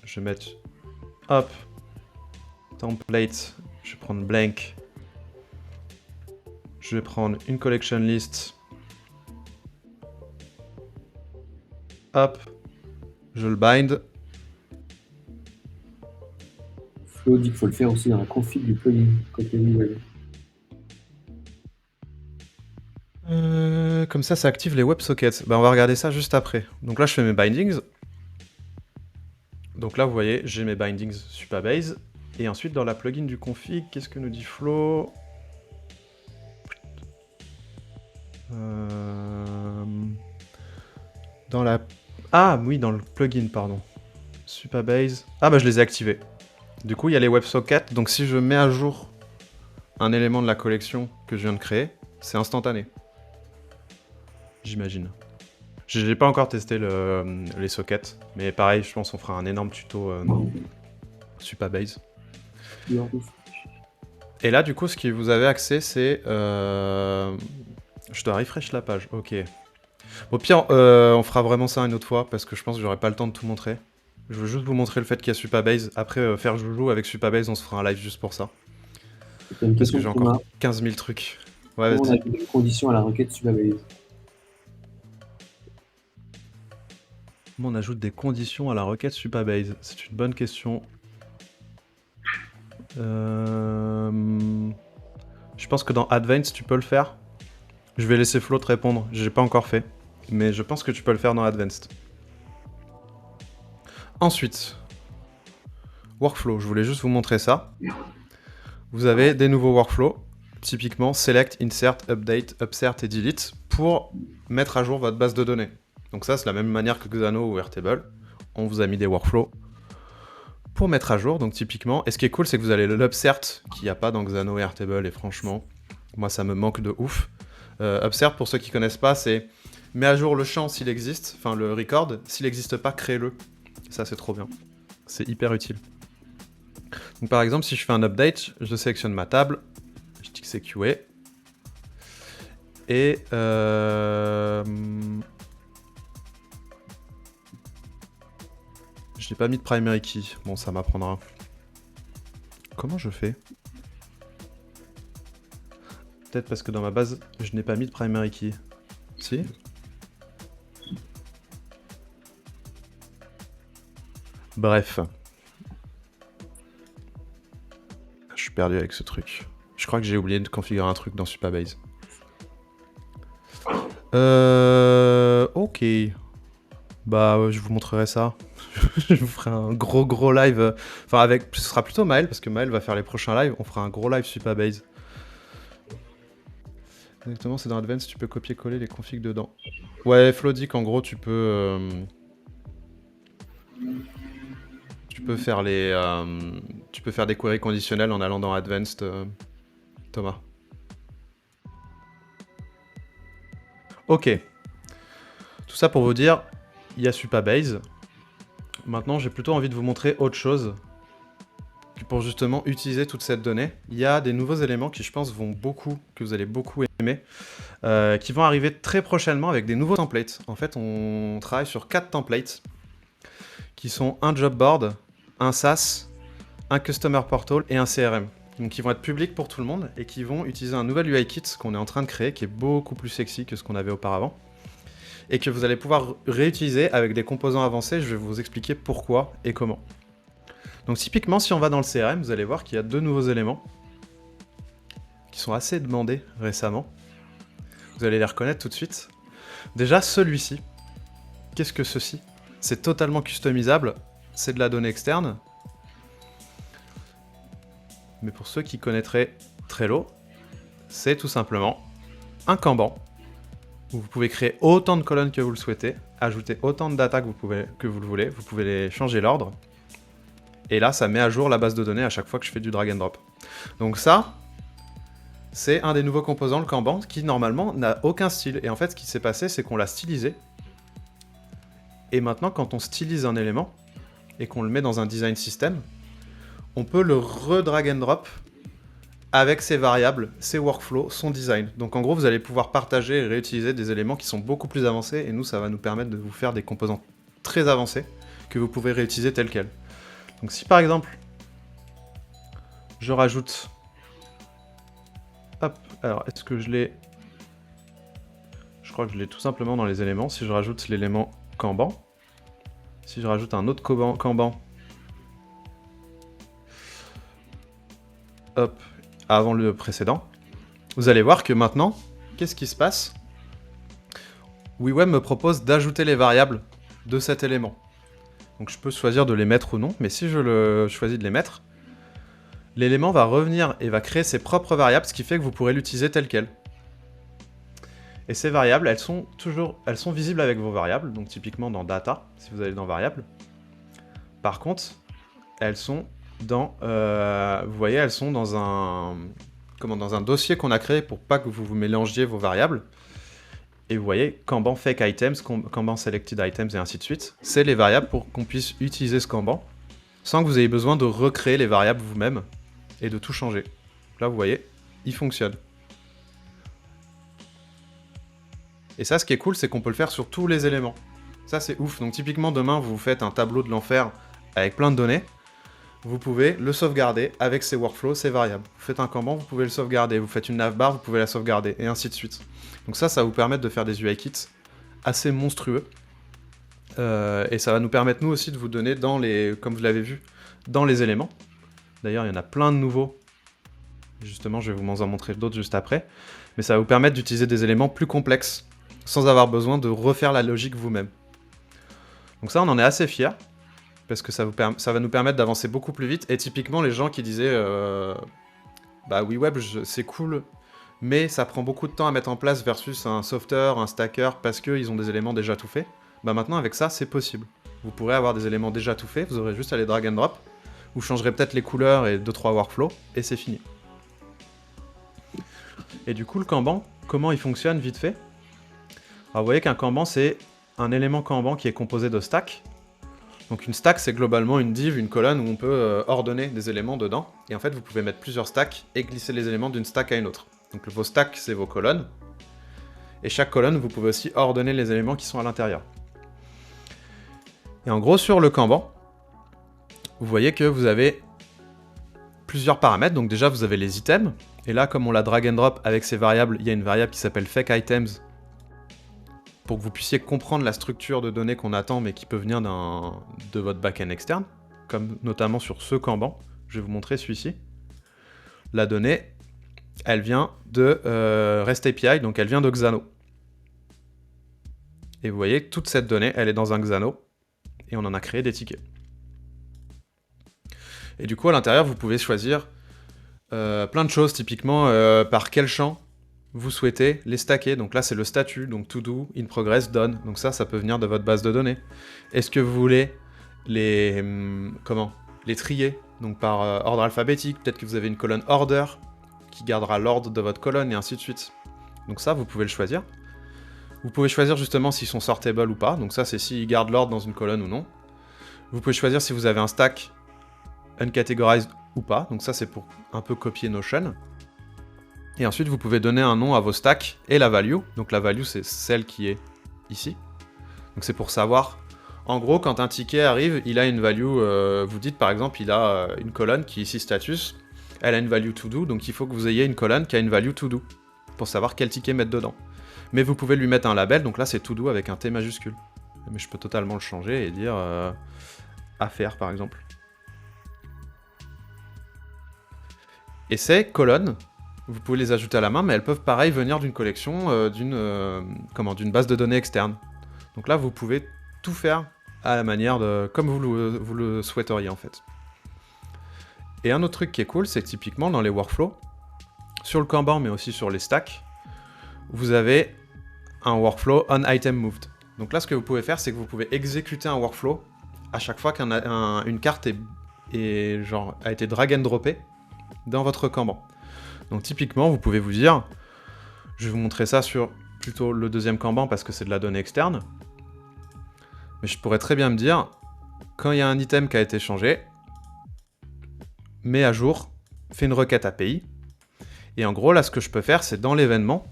je vais mettre, hop, template, je vais prendre blank. Je vais prendre une collection list. Hop, je le bind. Flo dit qu'il faut le faire aussi dans la config du plugin côté web. Comme ça active les WebSockets. Bah, on va regarder ça juste après. Donc là, je fais mes bindings. Donc là, vous voyez, j'ai mes bindings Supabase. Et ensuite, dans la plugin du config, qu'est-ce que nous dit Flo? Dans la... Ah oui, dans le plugin, pardon. Supabase. Ah bah je les ai activés. Du coup, il y a les WebSockets. Donc si je mets à jour un élément de la collection que je viens de créer, c'est instantané. J'imagine. J'ai pas encore testé les sockets, mais pareil, je pense qu'on fera un énorme tuto Supabase. Et là, du coup, ce que vous avez accès, c'est... Je dois refresh la page, ok. Au pire, on fera vraiment ça une autre fois, parce que je pense que j'aurai pas le temps de tout montrer. Je veux juste vous montrer le fait qu'il y a Supabase. Après, faire joujou avec Supabase, on se fera un live juste pour ça. Parce que j'ai encore 15 000 trucs. Ouais, on a des conditions à la requête Supabase. Comment on ajoute des conditions à la requête Supabase? C'est une bonne question. Je pense que dans Advanced, tu peux le faire. Je vais laisser Flo te répondre. J'ai pas encore fait. Mais je pense que tu peux le faire dans Advanced. Ensuite, workflow. Je voulais juste vous montrer ça. Vous avez des nouveaux workflows. Typiquement, select, insert, update, upsert et delete pour mettre à jour votre base de données. Donc ça, c'est la même manière que Xano ou Airtable. On vous a mis des workflows pour mettre à jour. Donc typiquement, et ce qui est cool, c'est que vous avez l'upsert qu'il n'y a pas dans Xano et Airtable. Et franchement, moi, ça me manque de ouf. Upsert, pour ceux qui connaissent pas, c'est mets à jour le champ s'il existe, enfin le record. S'il n'existe pas, crée-le. Ça, c'est trop bien. C'est hyper utile. Donc par exemple, si je fais un update, je sélectionne ma table, je dis que c'est QA. Et je n'ai pas mis de primary key. Bon, ça m'apprendra. Comment je fais? Peut-être parce que dans ma base, je n'ai pas mis de primary key. Si? Bref. Je suis perdu avec ce truc. Je crois que j'ai oublié de configurer un truc dans Supabase. Ok. Bah, je vous montrerai ça. Je vous ferai un gros live. Enfin, ce sera plutôt Maël, parce que Maël va faire les prochains lives. On fera un gros live Supabase. Exactement, c'est dans Advanced, tu peux copier-coller les configs dedans. Ouais, Flo dit qu'en gros, tu peux faire des queries conditionnelles en allant dans Advanced, Thomas. Ok. Tout ça pour vous dire, il y a Supabase. Maintenant, j'ai plutôt envie de vous montrer autre chose pour justement utiliser toute cette donnée. Il y a des nouveaux éléments qui, je pense, que vous allez beaucoup aimer, qui vont arriver très prochainement avec des nouveaux templates. En fait, on travaille sur 4 templates qui sont un job board, un SaaS, un customer portal et un CRM. Donc, ils vont être publics pour tout le monde et qui vont utiliser un nouvel UI kit qu'on est en train de créer, qui est beaucoup plus sexy que ce qu'on avait auparavant, et que vous allez pouvoir réutiliser avec des composants avancés. Je vais vous expliquer pourquoi et comment. Donc typiquement, si on va dans le CRM, vous allez voir qu'il y a 2 nouveaux éléments qui sont assez demandés récemment. Vous allez les reconnaître tout de suite. Déjà, celui-ci. Qu'est-ce que ceci? C'est totalement customisable. C'est de la donnée externe. Mais pour ceux qui connaîtraient Trello, c'est tout simplement un Kanban où vous pouvez créer autant de colonnes que vous le souhaitez, ajouter autant de data que vous le voulez, vous pouvez les changer l'ordre. Et là, ça met à jour la base de données à chaque fois que je fais du drag and drop. Donc ça, c'est un des nouveaux composants, le Kanban, qui normalement n'a aucun style. Et en fait, ce qui s'est passé, c'est qu'on l'a stylisé. Et maintenant, quand on stylise un élément, et qu'on le met dans un design system, on peut le re-drag and drop avec ses variables, ses workflows, son design. Donc en gros, vous allez pouvoir partager et réutiliser des éléments qui sont beaucoup plus avancés, et nous, ça va nous permettre de vous faire des composants très avancés que vous pouvez réutiliser tels quels. Donc si par exemple, je rajoute Alors, est-ce que je l'ai... Je crois que je l'ai tout simplement dans les éléments. Si je rajoute l'élément Kanban, si je rajoute un autre Kanban, hop, avant le précédent, vous allez voir que maintenant, qu'est-ce qui se passe? WeWeb me propose d'ajouter les variables de cet élément. Donc je peux choisir de les mettre ou non, mais si je choisis de les mettre, l'élément va revenir et va créer ses propres variables, ce qui fait que vous pourrez l'utiliser tel quel. Et ces variables, elles sont visibles avec vos variables, donc typiquement dans Data, si vous allez dans Variables. Par contre, elles sont dans, vous voyez, elles sont dans un dossier qu'on a créé pour pas que vous mélangiez vos variables. Et vous voyez, Kanban Fake Items, Kanban Selected Items et ainsi de suite. C'est les variables pour qu'on puisse utiliser ce Kanban sans que vous ayez besoin de recréer les variables vous-même et de tout changer. Là, vous voyez, il fonctionne. Et ça, ce qui est cool, c'est qu'on peut le faire sur tous les éléments. Ça, c'est ouf. Donc typiquement, demain, vous faites un tableau de l'enfer avec plein de données. Vous pouvez le sauvegarder avec ses workflows, ses variables. Vous faites un Kanban, vous pouvez le sauvegarder. Vous faites une navbar, vous pouvez la sauvegarder, et ainsi de suite. Donc ça va vous permettre de faire des UI kits assez monstrueux. Et ça va nous permettre, nous aussi, de vous donner, comme vous l'avez vu, dans les éléments. D'ailleurs, il y en a plein de nouveaux. Justement, je vais vous en montrer d'autres juste après. Mais ça va vous permettre d'utiliser des éléments plus complexes, sans avoir besoin de refaire la logique vous-même. Donc ça, on en est assez fiers, parce que ça va nous permettre d'avancer beaucoup plus vite. Et typiquement, les gens qui disaient bah WeWeb, c'est cool, mais ça prend beaucoup de temps à mettre en place versus un softer, un stacker, parce qu'ils ont des éléments déjà tout faits. Bah maintenant, avec ça, c'est possible. Vous pourrez avoir des éléments déjà tout faits, vous aurez juste à les drag and drop, vous changerez peut-être les couleurs et 2-3 workflows, et c'est fini. Et du coup, le Kanban, comment il fonctionne vite fait? Alors vous voyez qu'un Kanban, c'est un élément Kanban qui est composé de stacks. Donc une stack, c'est globalement une div, une colonne où on peut ordonner des éléments dedans. Et en fait, vous pouvez mettre plusieurs stacks et glisser les éléments d'une stack à une autre. Donc vos stacks, c'est vos colonnes. Et chaque colonne, vous pouvez aussi ordonner les éléments qui sont à l'intérieur. Et en gros, sur le Kanban, vous voyez que vous avez plusieurs paramètres. Donc déjà, vous avez les items. Et là, comme on l'a drag and drop avec ces variables, il y a une variable qui s'appelle fake items pour que vous puissiez comprendre la structure de données qu'on attend, mais qui peut venir de votre backend externe, comme notamment sur ce Kanban. Je vais vous montrer celui-ci. La donnée, elle vient de REST API, donc elle vient de Xano. Et vous voyez, toute cette donnée, elle est dans un Xano, et on en a créé des tickets. Et du coup, à l'intérieur, vous pouvez choisir plein de choses, typiquement par quel champ vous souhaitez les stacker. Donc là, c'est le statut, donc to do, in progress, done. Donc ça peut venir de votre base de données. Est-ce que vous voulez les trier, donc par ordre alphabétique? Peut-être que vous avez une colonne order qui gardera l'ordre de votre colonne et ainsi de suite. Donc ça, vous pouvez le choisir. Vous pouvez choisir justement s'ils sont sortable ou pas. Donc ça, c'est s'ils gardent l'ordre dans une colonne ou non. Vous pouvez choisir si vous avez un stack uncategorized ou pas. Donc ça, c'est pour un peu copier Notion. Et ensuite, vous pouvez donner un nom à vos stacks et la value. Donc la value, c'est celle qui est ici. Donc c'est pour savoir, en gros, quand un ticket arrive, il a une value, vous dites par exemple, il a une colonne qui est ici status, elle a une value to do, donc il faut que vous ayez une colonne qui a une value to do, pour savoir quel ticket mettre dedans. Mais vous pouvez lui mettre un label, donc là c'est to do avec un T majuscule. Mais je peux totalement le changer et dire à faire par exemple. Et ces colonnes, vous pouvez les ajouter à la main, mais elles peuvent pareil venir d'une collection, d'une base de données externe. Donc là, vous pouvez tout faire à la manière de comme vous le souhaiteriez en fait. Et un autre truc qui est cool, c'est que typiquement dans les workflows, sur le Kanban mais aussi sur les stacks, vous avez un workflow on item moved. Donc là, ce que vous pouvez faire, c'est que vous pouvez exécuter un workflow à chaque fois qu'une carte a été drag and droppée dans votre Kanban. Donc typiquement, vous pouvez vous dire, je vais vous montrer ça sur plutôt le deuxième Kanban parce que c'est de la donnée externe, mais je pourrais très bien me dire, quand il y a un item qui a été changé, mets à jour, fais une requête API, et en gros là ce que je peux faire c'est dans l'événement,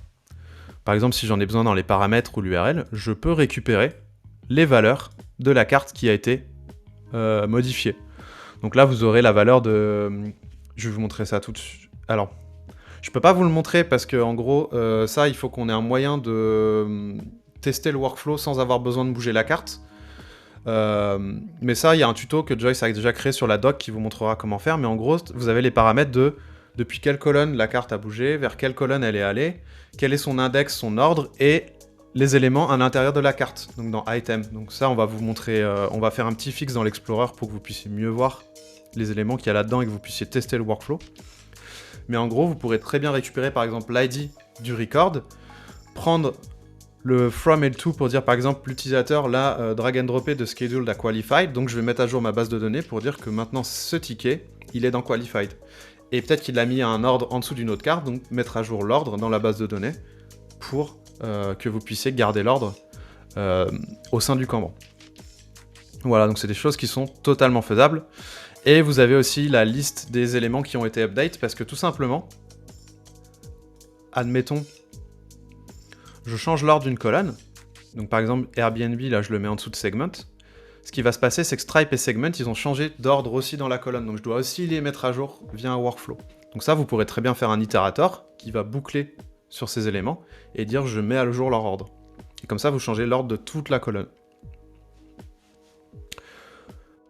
par exemple si j'en ai besoin dans les paramètres ou l'URL, je peux récupérer les valeurs de la carte qui a été modifiée. Donc là vous aurez la valeur de... Je vais vous montrer ça tout de suite. Alors, Je peux pas vous le montrer parce que en gros, ça, il faut qu'on ait un moyen de tester le workflow sans avoir besoin de bouger la carte. Mais ça, il y a un tuto que Joyce a déjà créé sur la doc qui vous montrera comment faire. Mais en gros, vous avez les paramètres de depuis quelle colonne la carte a bougé, vers quelle colonne elle est allée, quel est son index, son ordre, et les éléments à l'intérieur de la carte, donc dans Item. Donc ça, on va vous montrer, on va faire un petit fixe dans l'Explorer pour que vous puissiez mieux voir les éléments qu'il y a là-dedans et que vous puissiez tester le workflow. Mais en gros, vous pourrez très bien récupérer par exemple l'ID du record, prendre le from et le to pour dire par exemple l'utilisateur l'a drag and droppé de scheduled à qualified, donc je vais mettre à jour ma base de données pour dire que maintenant ce ticket, il est dans qualified. Et peut-être qu'il l'a mis à un ordre en dessous d'une autre carte, donc mettre à jour l'ordre dans la base de données pour que vous puissiez garder l'ordre au sein du Kanban. Voilà, donc c'est des choses qui sont totalement faisables. Et vous avez aussi la liste des éléments qui ont été update, parce que tout simplement, admettons, je change l'ordre d'une colonne. Donc par exemple, Airbnb, là je le mets en dessous de Segment. Ce qui va se passer, c'est que Stripe et Segment, ils ont changé d'ordre aussi dans la colonne. Donc je dois aussi les mettre à jour via un workflow. Donc ça, vous pourrez très bien faire un itérator qui va boucler sur ces éléments et dire je mets à jour leur ordre. Et comme ça, vous changez l'ordre de toute la colonne.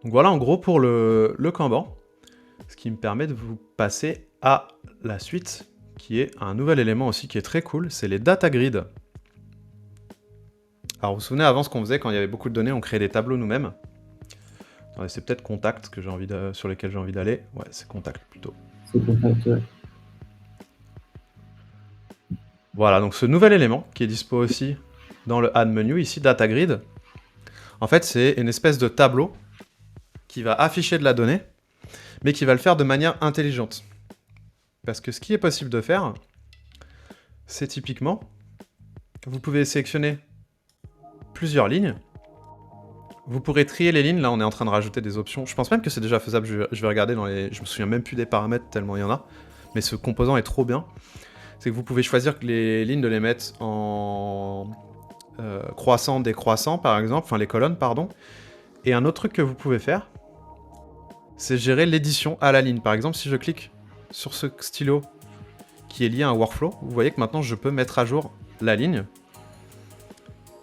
Donc voilà en gros pour le Kanban. Ce qui me permet de vous passer à la suite, qui est un nouvel élément aussi qui est très cool, c'est les data grids. Alors vous vous souvenez avant ce qu'on faisait quand il y avait beaucoup de données, on créait des tableaux nous-mêmes. C'est peut-être Contact que sur lesquels j'ai envie d'aller. Ouais, c'est Contact plutôt. C'est Contact, ouais. Voilà, donc ce nouvel élément qui est dispo aussi dans le Add menu, ici, Data Grid. En fait, c'est une espèce de tableau qui va afficher de la donnée, mais qui va le faire de manière intelligente. Parce que ce qui est possible de faire, c'est typiquement, vous pouvez sélectionner plusieurs lignes. Vous pourrez trier les lignes, là on est en train de rajouter des options. Je pense même que c'est déjà faisable, je vais regarder dans les... Je me souviens même plus des paramètres tellement il y en a. Mais ce composant est trop bien. C'est que vous pouvez choisir que les lignes de les mettre en croissant, décroissant par exemple, enfin les colonnes pardon. Et un autre truc que vous pouvez faire, c'est gérer l'édition à la ligne. Par exemple, si je clique sur ce stylo qui est lié à un workflow, vous voyez que maintenant je peux mettre à jour la ligne.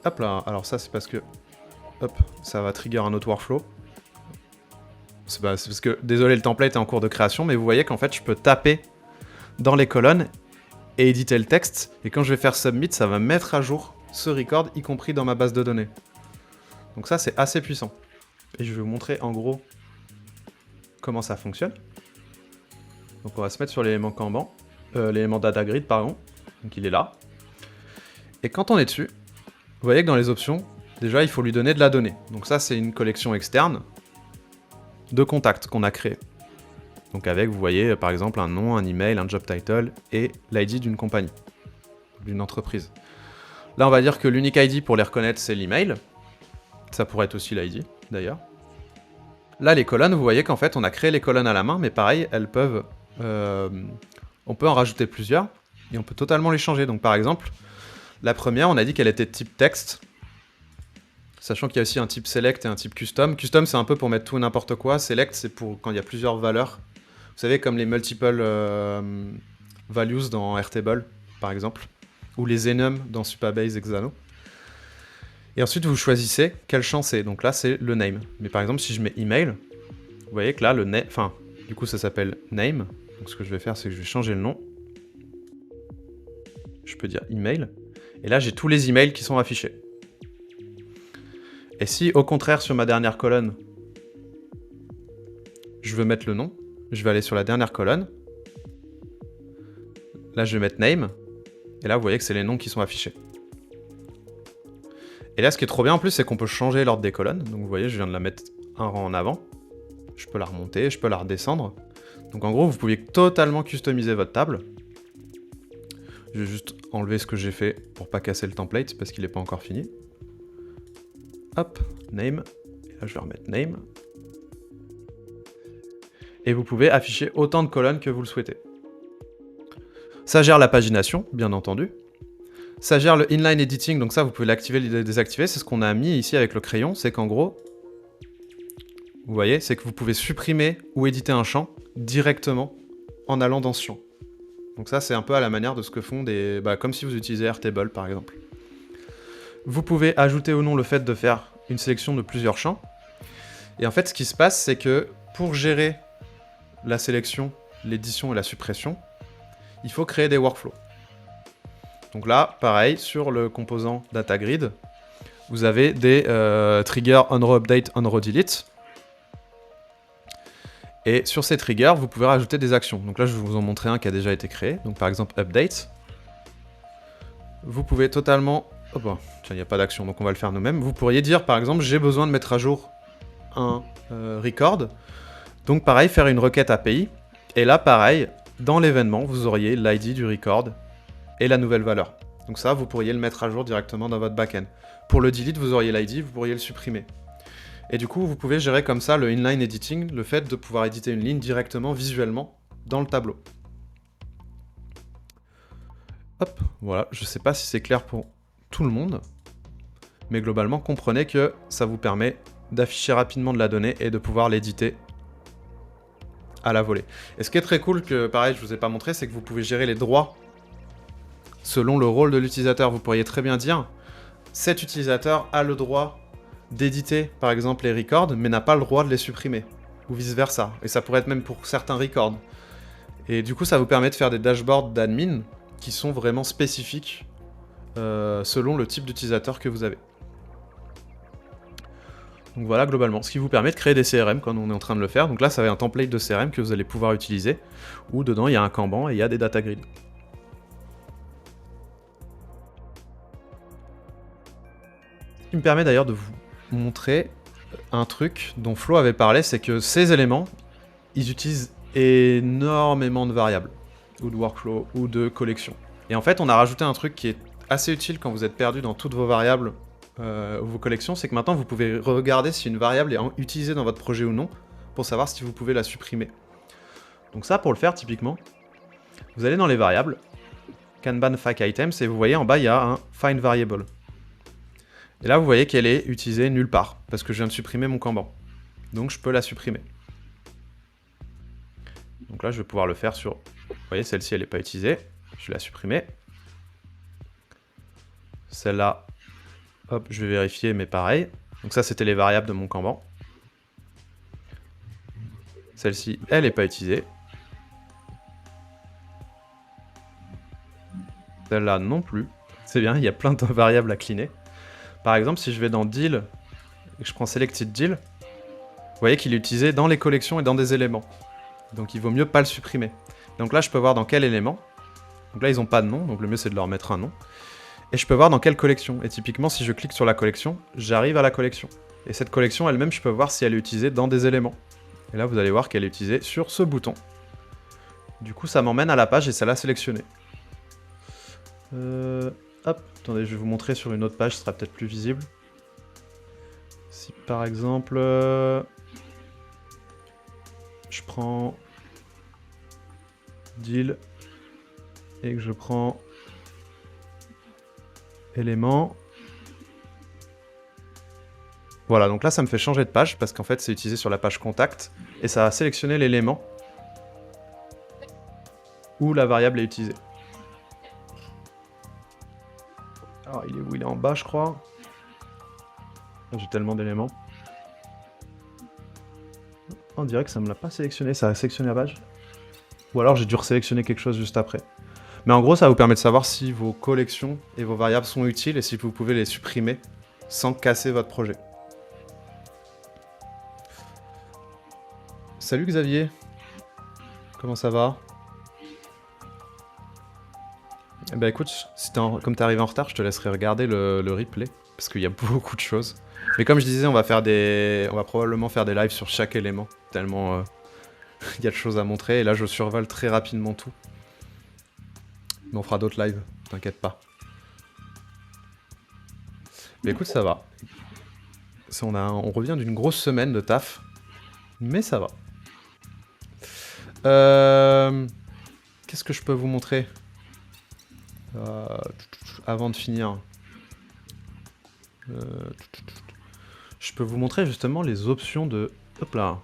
Hop là, alors ça c'est parce que hop, ça va trigger un autre workflow. C'est parce que, désolé, le template est en cours de création, mais vous voyez qu'en fait je peux taper dans les colonnes et éditer le texte, et quand je vais faire submit, ça va mettre à jour ce record, y compris dans ma base de données. Donc ça c'est assez puissant. Et je vais vous montrer en gros comment ça fonctionne. Donc on va se mettre sur l'élément Kanban, l'élément data grid pardon, donc il est là. Et quand on est dessus, vous voyez que dans les options, déjà il faut lui donner de la donnée. Donc ça c'est une collection externe de contacts qu'on a créé. Donc avec, vous voyez par exemple un nom, un email, un job title et l'ID d'une compagnie, d'une entreprise. Là on va dire que l'unique ID pour les reconnaître c'est l'email. Ça pourrait être aussi l'ID d'ailleurs. Là les colonnes, vous voyez qu'en fait on a créé les colonnes à la main, mais pareil, elles peuvent... on peut en rajouter plusieurs et on peut totalement les changer. Donc par exemple, la première on a dit qu'elle était de type texte. Sachant qu'il y a aussi un type select et un type custom. Custom c'est un peu pour mettre tout et n'importe quoi. Select c'est pour quand il y a plusieurs valeurs. Vous savez comme les multiple values dans Airtable par exemple. Ou les enum dans Supabase Exano. Et ensuite vous choisissez quel champ c'est. Donc là c'est le name. Mais par exemple si je mets email, vous voyez que là le name, enfin du coup ça s'appelle name. Donc ce que je vais faire c'est que je vais changer le nom. Je peux dire email. Et là j'ai tous les emails qui sont affichés. Et si, au contraire, sur ma dernière colonne, je veux mettre le nom, je vais aller sur la dernière colonne. Là, je vais mettre name. Et là, vous voyez que c'est les noms qui sont affichés. Et là, ce qui est trop bien en plus, c'est qu'on peut changer l'ordre des colonnes. Donc, vous voyez, je viens de la mettre un rang en avant. Je peux la remonter, je peux la redescendre. Donc, en gros, vous pouvez totalement customiser votre table. Je vais juste enlever ce que j'ai fait pour pas casser le template, parce qu'il n'est pas encore fini. Hop, name, et là je vais remettre name. Et vous pouvez afficher autant de colonnes que vous le souhaitez. Ça gère la pagination, bien entendu. Ça gère le inline editing, donc ça vous pouvez l'activer, le désactiver. C'est ce qu'on a mis ici avec le crayon, c'est qu'en gros, vous voyez, c'est que vous pouvez supprimer ou éditer un champ directement en allant dans ce champ. Donc ça, c'est un peu à la manière de ce que font des... comme si vous utilisez Airtable, par exemple. Vous pouvez ajouter ou non le fait de faire une sélection de plusieurs champs. Et en fait, ce qui se passe, c'est que pour gérer la sélection, l'édition et la suppression, il faut créer des workflows. Donc là, pareil, sur le composant DataGrid, vous avez des triggers onRow-update, onRow-delete. Et sur ces triggers, vous pouvez rajouter des actions. Donc là, je vais vous en montrer un qui a déjà été créé. Donc par exemple, update. Vous pouvez totalement... Oh bah, tiens, il n'y a pas d'action, donc on va le faire nous-mêmes. Vous pourriez dire, par exemple, j'ai besoin de mettre à jour un record. Donc pareil, faire une requête API. Et là, pareil, dans l'événement, vous auriez l'ID du record et la nouvelle valeur. Donc ça, vous pourriez le mettre à jour directement dans votre backend. Pour le delete, vous auriez l'ID, vous pourriez le supprimer. Et du coup, vous pouvez gérer comme ça le inline editing, le fait de pouvoir éditer une ligne directement, visuellement, dans le tableau. Hop, voilà, je sais pas si c'est clair pour tout le monde, mais globalement, comprenez que ça vous permet d'afficher rapidement de la donnée et de pouvoir l'éditer à la volée. Et ce qui est très cool, que pareil, je vous ai pas montré, c'est que vous pouvez gérer les droits selon le rôle de l'utilisateur. Vous pourriez très bien dire, cet utilisateur a le droit d'éditer par exemple les records, mais n'a pas le droit de les supprimer, ou vice versa. Et ça pourrait être même pour certains records. Et du coup, ça vous permet de faire des dashboards d'admin qui sont vraiment spécifiques selon le type d'utilisateur que vous avez. Donc voilà, globalement, ce qui vous permet de créer des CRM quand on est en train de le faire. Donc là, ça va être un template de CRM que vous allez pouvoir utiliser, où dedans, il y a un Kanban et il y a des data grids. Ce qui me permet d'ailleurs de vous montrer un truc dont Flo avait parlé, c'est que ces éléments, ils utilisent énormément de variables, ou de workflow, ou de collections. Et en fait, on a rajouté un truc qui est assez utile quand vous êtes perdu dans toutes vos variables ou vos collections, c'est que maintenant vous pouvez regarder si une variable est utilisée dans votre projet ou non, pour savoir si vous pouvez la supprimer. Donc ça, pour le faire, typiquement, vous allez dans les variables, Kanban Fac Items, et vous voyez en bas, il y a un Find Variable. Et là, vous voyez qu'elle est utilisée nulle part, parce que je viens de supprimer mon Kanban. Donc je peux la supprimer. Donc là, je vais pouvoir le faire sur... Vous voyez, celle-ci, elle n'est pas utilisée. Je vais la supprimer. Celle-là, hop, je vais vérifier, mais pareil. Donc ça, c'était les variables de mon Kanban. Celle-ci, elle n'est pas utilisée. Celle-là non plus. C'est bien, il y a plein de variables à cleaner. Par exemple, si je vais dans Deal, et que je prends Selected Deal, vous voyez qu'il est utilisé dans les collections et dans des éléments. Donc il vaut mieux pas le supprimer. Donc là, je peux voir dans quel élément. Donc là, ils n'ont pas de nom, donc le mieux c'est de leur mettre un nom. Et je peux voir dans quelle collection. Et typiquement, si je clique sur la collection, j'arrive à la collection. Et cette collection elle-même, je peux voir si elle est utilisée dans des éléments. Et là, vous allez voir qu'elle est utilisée sur ce bouton. Du coup, ça m'emmène à la page et ça l'a sélectionné. Hop, attendez, je vais vous montrer sur une autre page, ce sera peut-être plus visible. Si par exemple, je prends Deal et que je prends élément. Voilà, donc là ça me fait changer de page parce qu'en fait c'est utilisé sur la page contact et ça a sélectionné l'élément où la variable est utilisée. Alors il est où? Il est en bas je crois. J'ai tellement d'éléments. On dirait que ça me l'a pas sélectionné, ça a sélectionné la page. Ou alors j'ai dû resélectionner quelque chose juste après. Mais en gros ça vous permet de savoir si vos collections et vos variables sont utiles et si vous pouvez les supprimer sans casser votre projet. Salut Xavier, comment ça va? Eh ben écoute, si comme t'es arrivé en retard, je te laisserai regarder le replay, parce qu'il y a beaucoup de choses. Mais comme je disais, on va probablement faire des lives sur chaque élément, tellement il y a de choses à montrer, et là je survole très rapidement tout. Mais on fera d'autres lives, t'inquiète pas. Mais écoute, ça va. On revient d'une grosse semaine de taf, mais ça va. Qu'est-ce que je peux vous montrer avant de finir? Je peux vous montrer justement les options de... Hop là,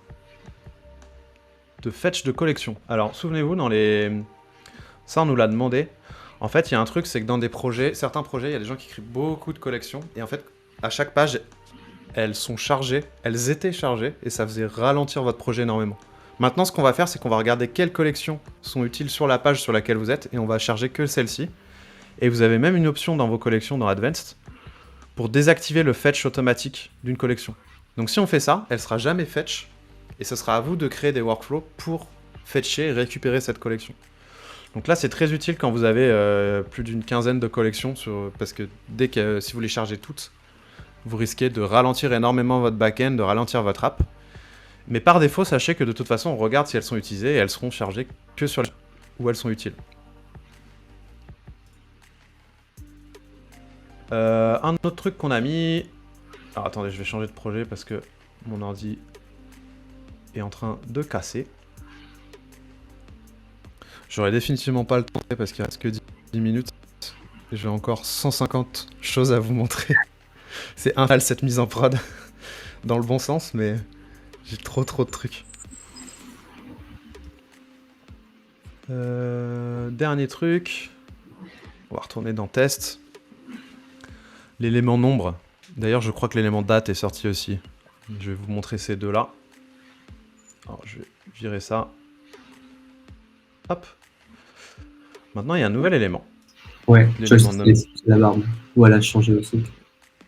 de fetch de collection. Alors, souvenez-vous, dans Ça, on nous l'a demandé. En fait, il y a un truc, c'est que dans certains projets, il y a des gens qui créent beaucoup de collections. Et en fait, à chaque page, elles sont chargées, elles étaient chargées, et ça faisait ralentir votre projet énormément. Maintenant, ce qu'on va faire, c'est qu'on va regarder quelles collections sont utiles sur la page sur laquelle vous êtes, et on va charger que celles-ci. Et vous avez même une option dans vos collections dans Advanced pour désactiver le fetch automatique d'une collection. Donc si on fait ça, elle sera jamais fetch, et ce sera à vous de créer des workflows pour fetcher et récupérer cette collection. Donc là, c'est très utile quand vous avez plus d'une quinzaine de collections, parce que si vous les chargez toutes, vous risquez de ralentir énormément votre back-end, de ralentir votre app. Mais par défaut, sachez que de toute façon, on regarde si elles sont utilisées et elles seront chargées que sur les où elles sont utiles. Un autre truc qu'on a mis... Alors attendez, je vais changer de projet parce que mon ordi est en train de casser. J'aurai définitivement pas le temps parce qu'il reste que 10 minutes. Et j'ai encore 150 choses à vous montrer. C'est infernal cette mise en prod. Dans le bon sens, mais j'ai trop de trucs. Dernier truc. On va retourner dans test. L'élément nombre. D'ailleurs, je crois que l'élément date est sorti aussi. Je vais vous montrer ces deux-là. Alors, je vais virer ça. Hop. Maintenant, il y a un nouvel élément. Ouais, L'élément Joyce, c'est la barbe. Voilà, changé aussi.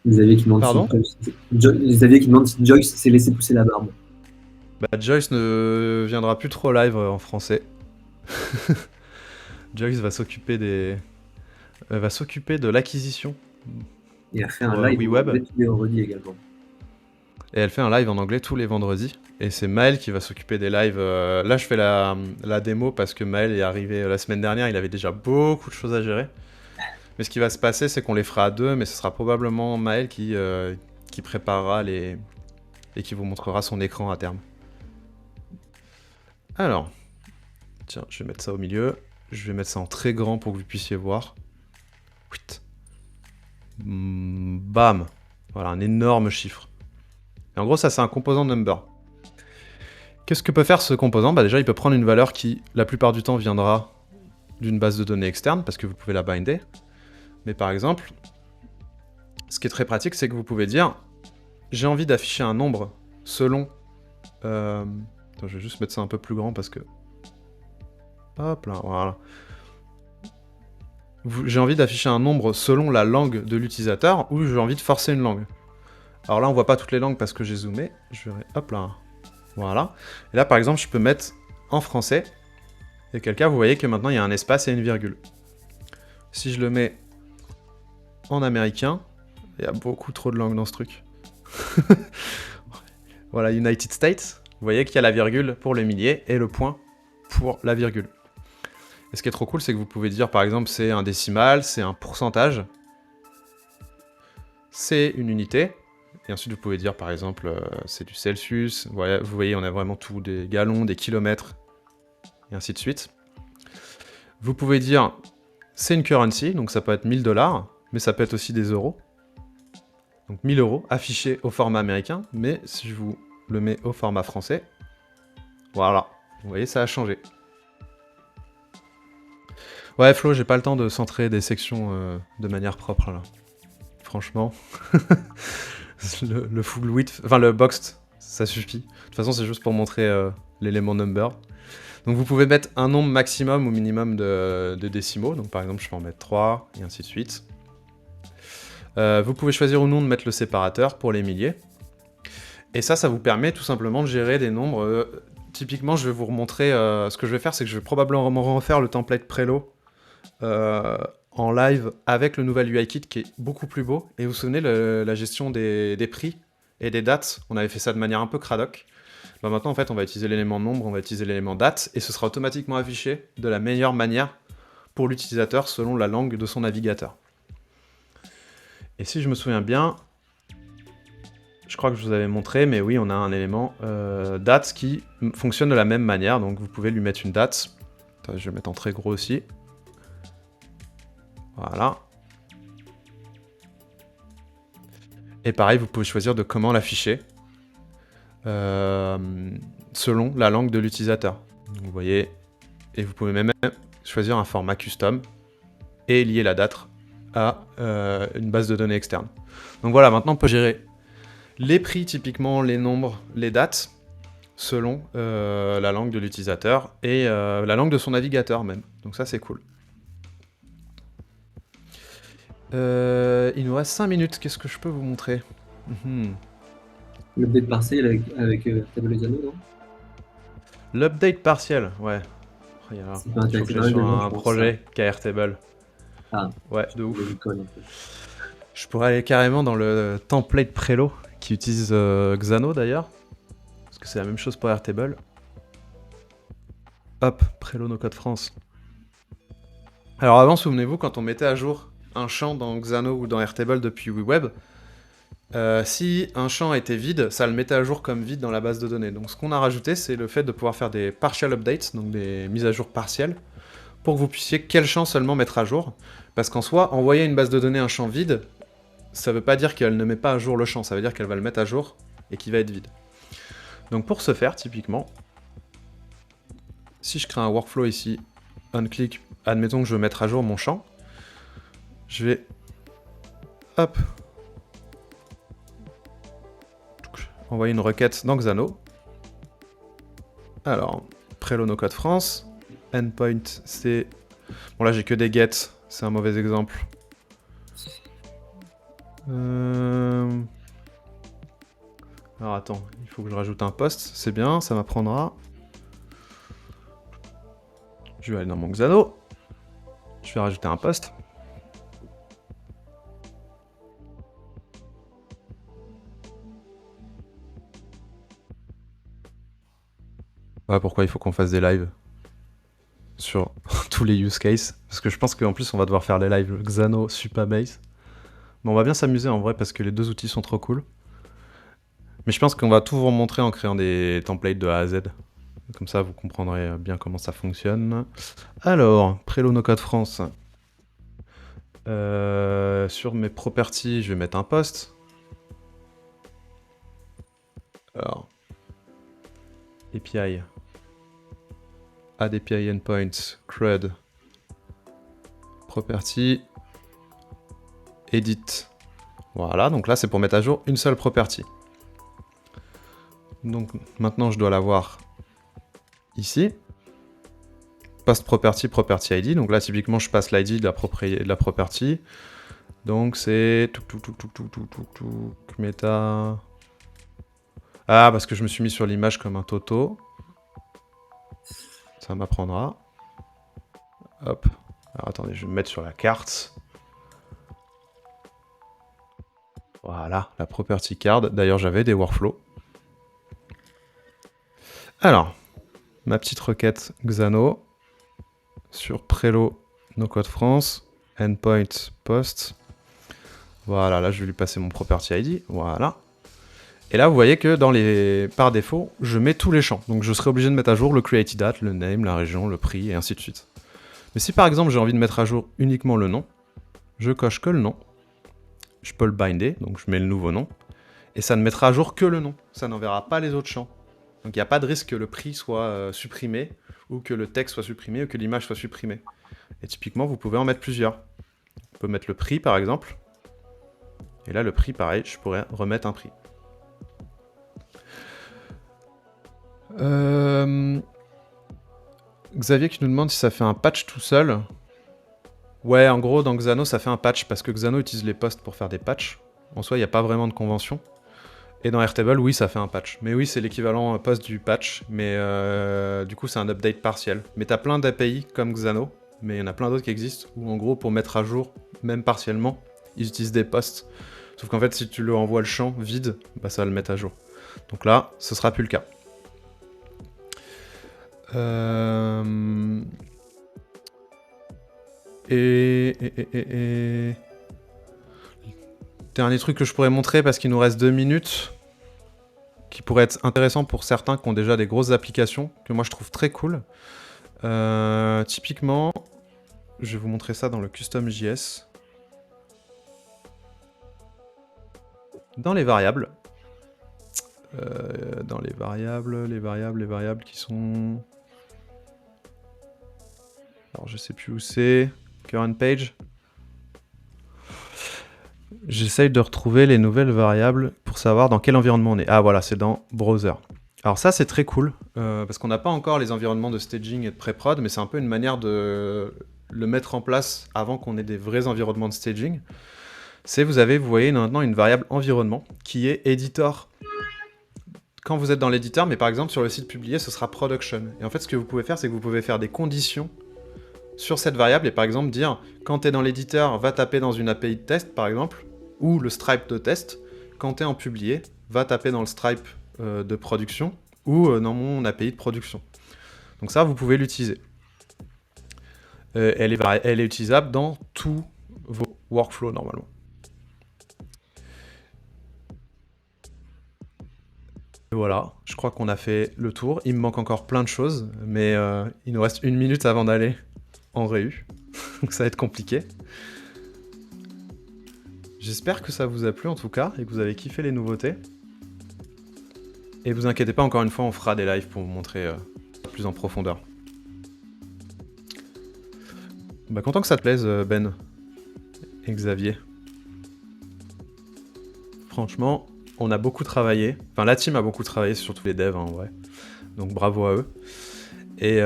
Xavier qui demande Pardon Xavier qui demande si Joyce s'est laissé pousser la barbe. Bah, Joyce ne viendra plus trop live en français. Joyce va s'occuper de l'acquisition. Et a fait un live WeWeb. tous les vendredis également. Et elle fait un live en anglais tous les vendredis. Et c'est Maël qui va s'occuper des lives. Là, je fais la démo parce que Maël est arrivé la semaine dernière. Il avait déjà beaucoup de choses à gérer. Mais ce qui va se passer, c'est qu'on les fera à deux. Mais ce sera probablement Maël qui préparera et qui vous montrera son écran à terme. Alors, tiens, je vais mettre ça au milieu. Je vais mettre ça en très grand pour que vous puissiez voir. Bam. Voilà, un énorme chiffre. Et en gros, ça, c'est un composant number. Qu'est-ce que peut faire ce composant ? Bah déjà, il peut prendre une valeur qui, la plupart du temps, viendra d'une base de données externe, parce que vous pouvez la binder. Mais par exemple, ce qui est très pratique, c'est que vous pouvez dire « J'ai envie d'afficher un nombre selon... Attends, je vais juste mettre ça un peu plus grand, parce que... Hop là, voilà. J'ai envie d'afficher un nombre selon la langue de l'utilisateur, ou j'ai envie de forcer une langue. Alors là, on voit pas toutes les langues parce que j'ai zoomé. Je vais... Hop là. Voilà. Et là, par exemple, je peux mettre en français. Et quel cas, vous voyez que maintenant, il y a un espace et une virgule. Si je le mets en américain, il y a beaucoup trop de langues dans ce truc. Voilà, United States. Vous voyez qu'il y a la virgule pour le millier et le point pour la virgule. Et ce qui est trop cool, c'est que vous pouvez dire, par exemple, c'est un décimal, c'est un pourcentage, c'est une unité. Et ensuite, vous pouvez dire, par exemple, c'est du Celsius. Voilà, vous voyez, on a vraiment tout, des gallons, des kilomètres, et ainsi de suite. Vous pouvez dire, c'est une currency, donc ça peut être 1000 $, mais ça peut être aussi des euros. Donc 1000 € affichés au format américain, mais si je vous le mets au format français, voilà, vous voyez, ça a changé. Ouais, Flo, j'ai pas le temps de centrer des sections de manière propre, là. Franchement... le full width, enfin le boxed, ça suffit. De toute façon, c'est juste pour montrer l'élément number. Donc vous pouvez mettre un nombre maximum ou minimum de décimaux. Donc par exemple, je peux en mettre 3, et ainsi de suite. Vous pouvez choisir ou non de mettre le séparateur pour les milliers. Et ça vous permet tout simplement de gérer des nombres. Typiquement, je vais vous remontrer... ce que je vais faire, c'est que je vais probablement refaire le template Prelo en live avec le nouvel UIKit qui est beaucoup plus beau. Et vous vous souvenez, la gestion des prix et des dates, on avait fait ça de manière un peu cradoc. Bah maintenant, en fait, on va utiliser l'élément nombre, on va utiliser l'élément date, et ce sera automatiquement affiché de la meilleure manière pour l'utilisateur selon la langue de son navigateur. Et si je me souviens bien, je crois que je vous avais montré, mais oui, on a un élément date qui fonctionne de la même manière, donc vous pouvez lui mettre une date. Attends, je vais le mettre en très gros aussi. Voilà. Et pareil, vous pouvez choisir de comment l'afficher selon la langue de l'utilisateur. Vous voyez, et vous pouvez même choisir un format custom et lier la date à une base de données externe. Donc voilà, maintenant on peut gérer les prix typiquement, les nombres, les dates, selon la langue de l'utilisateur et la langue de son navigateur même. Donc ça c'est cool. Il nous reste 5 minutes, qu'est-ce que je peux vous montrer? L'update partiel avec Airtable et Zano, non? L'update partiel, ouais. C'est pas Il faut que intéressant j'aille sur également, un je pense, projet Airtable. Ah, Ouais, de ouf. l'école, un peu. Je pourrais aller carrément dans le template Prelo, qui utilise Xano d'ailleurs. Parce que c'est la même chose pour Airtable. Hop, Prelo no code France. Alors avant, souvenez-vous, quand on mettait à jour un champ dans Xano ou dans Airtable depuis WeWeb, si un champ était vide, ça le mettait à jour comme vide dans la base de données. Donc ce qu'on a rajouté, c'est le fait de pouvoir faire des partial updates, donc des mises à jour partielles, pour que vous puissiez quel champ seulement mettre à jour. Parce qu'en soi, envoyer à une base de données un champ vide, ça veut pas dire qu'elle ne met pas à jour le champ, ça veut dire qu'elle va le mettre à jour et qu'il va être vide. Donc pour ce faire, typiquement, si je crée un workflow ici, on-click, admettons que je veux mettre à jour mon champ, je vais, hop, envoyer une requête dans Xano. Alors, Prelo no code France, endpoint c'est... Bon là j'ai que des get, c'est un mauvais exemple. Alors attends, il faut que je rajoute un post, c'est bien, ça m'apprendra. Je vais aller dans mon Xano, je vais rajouter un post. Ah, pourquoi il faut qu'on fasse des lives sur tous les use cases? Parce que je pense qu'en plus on va devoir faire les lives Xano, Supabase. Mais on va bien s'amuser en vrai parce que les deux outils sont trop cool. Mais je pense qu'on va tout vous remontrer en créant des templates de A à Z. Comme ça, vous comprendrez bien comment ça fonctionne. Alors, Prelo no code France. Sur mes properties, je vais mettre un post. Alors, API. Add API endpoint, CRUD. Property. Edit. Voilà, donc là, c'est pour mettre à jour une seule property. Donc maintenant, je dois l'avoir ici. Post property, property ID. Donc là, typiquement, je passe l'ID de la property. Donc c'est meta. Ah, parce que je me suis mis sur l'image comme un toto. Ça m'apprendra. Hop. Alors attendez, je vais me mettre sur la carte. Voilà, la property card. D'ailleurs, j'avais des workflows. Alors, ma petite requête Xano sur Prelo no code France, endpoint post. Voilà, là je vais lui passer mon property ID. Voilà. Et là, vous voyez que par défaut, je mets tous les champs. Donc je serai obligé de mettre à jour le created date, le name, la région, le prix, et ainsi de suite. Mais si par exemple j'ai envie de mettre à jour uniquement le nom, je coche que le nom. Je peux le binder, donc je mets le nouveau nom. Et ça ne mettra à jour que le nom. Ça n'enverra pas les autres champs. Donc il n'y a pas de risque que le prix soit supprimé, ou que le texte soit supprimé, ou que l'image soit supprimée. Et typiquement, vous pouvez en mettre plusieurs. On peut mettre le prix par exemple. Et là, le prix, pareil, je pourrais remettre un prix. Xavier qui nous demande si ça fait un patch tout seul. Ouais, en gros, dans Xano, ça fait un patch, parce que Xano utilise les posts pour faire des patchs. En soi, il n'y a pas vraiment de convention. Et dans Airtable, oui, ça fait un patch. Mais oui, c'est l'équivalent post du patch, mais du coup, c'est un update partiel. Mais t'as plein d'API comme Xano, mais il y en a plein d'autres qui existent, où en gros, pour mettre à jour, même partiellement, ils utilisent des posts. Sauf qu'en fait, si tu lui envoies le champ vide, bah, ça va le mettre à jour. Donc là, ce sera plus le cas. Dernier truc que je pourrais montrer, parce qu'il nous reste 2 minutes, qui pourrait être intéressant pour certains qui ont déjà des grosses applications, que moi je trouve très cool. Typiquement, je vais vous montrer ça dans le custom.js. Dans les variables. Dans les variables qui sont... Alors, je sais plus où c'est. Current page. J'essaye de retrouver les nouvelles variables pour savoir dans quel environnement on est. Ah voilà, c'est dans Browser. Alors ça, c'est très cool, parce qu'on n'a pas encore les environnements de staging et de pré-prod, mais c'est un peu une manière de le mettre en place avant qu'on ait des vrais environnements de staging. Vous voyez maintenant une variable environnement qui est editor. Quand vous êtes dans l'éditeur, mais par exemple sur le site publié, ce sera production. Et en fait, ce que vous pouvez faire, c'est que vous pouvez faire des conditions sur cette variable et par exemple dire, quand tu es dans l'éditeur, va taper dans une API de test, par exemple, ou le stripe de test. Quand tu es en publié, va taper dans le stripe de production ou dans mon API de production. Donc ça, vous pouvez l'utiliser. Elle est utilisable dans tous vos workflows normalement. Et voilà, je crois qu'on a fait le tour. Il me manque encore plein de choses, mais il nous reste 1 minute avant d'aller en réu. Donc ça va être compliqué. J'espère que ça vous a plu en tout cas et que vous avez kiffé les nouveautés. Et vous inquiétez pas, encore une fois, on fera des lives pour vous montrer plus en profondeur. Bah, content que ça te plaise, Ben et Xavier. Franchement, on a beaucoup travaillé. Enfin, la team a beaucoup travaillé, surtout les devs, hein, en vrai. Donc bravo à eux. Et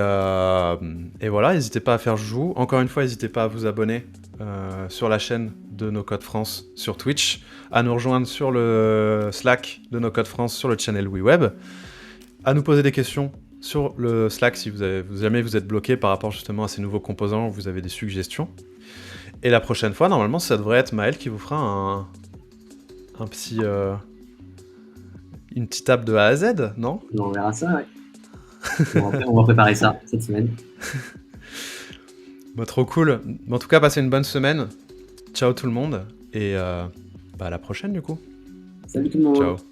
voilà, n'hésitez pas à faire joujou. Encore une fois, n'hésitez pas à vous abonner sur la chaîne de No Code France sur Twitch, à nous rejoindre sur le Slack de No Code France sur le channel WeWeb, à nous poser des questions sur le Slack si jamais vous êtes bloqué par rapport justement à ces nouveaux composants ou vous avez des suggestions. Et la prochaine fois, normalement, ça devrait être Maël qui vous fera un petit... une petite app de A à Z, non? On verra ça, ouais. On va préparer ça cette semaine. Bah, trop cool. En tout cas, passez une bonne semaine. Ciao tout le monde. Et à la prochaine du coup. Salut tout le monde. Ciao.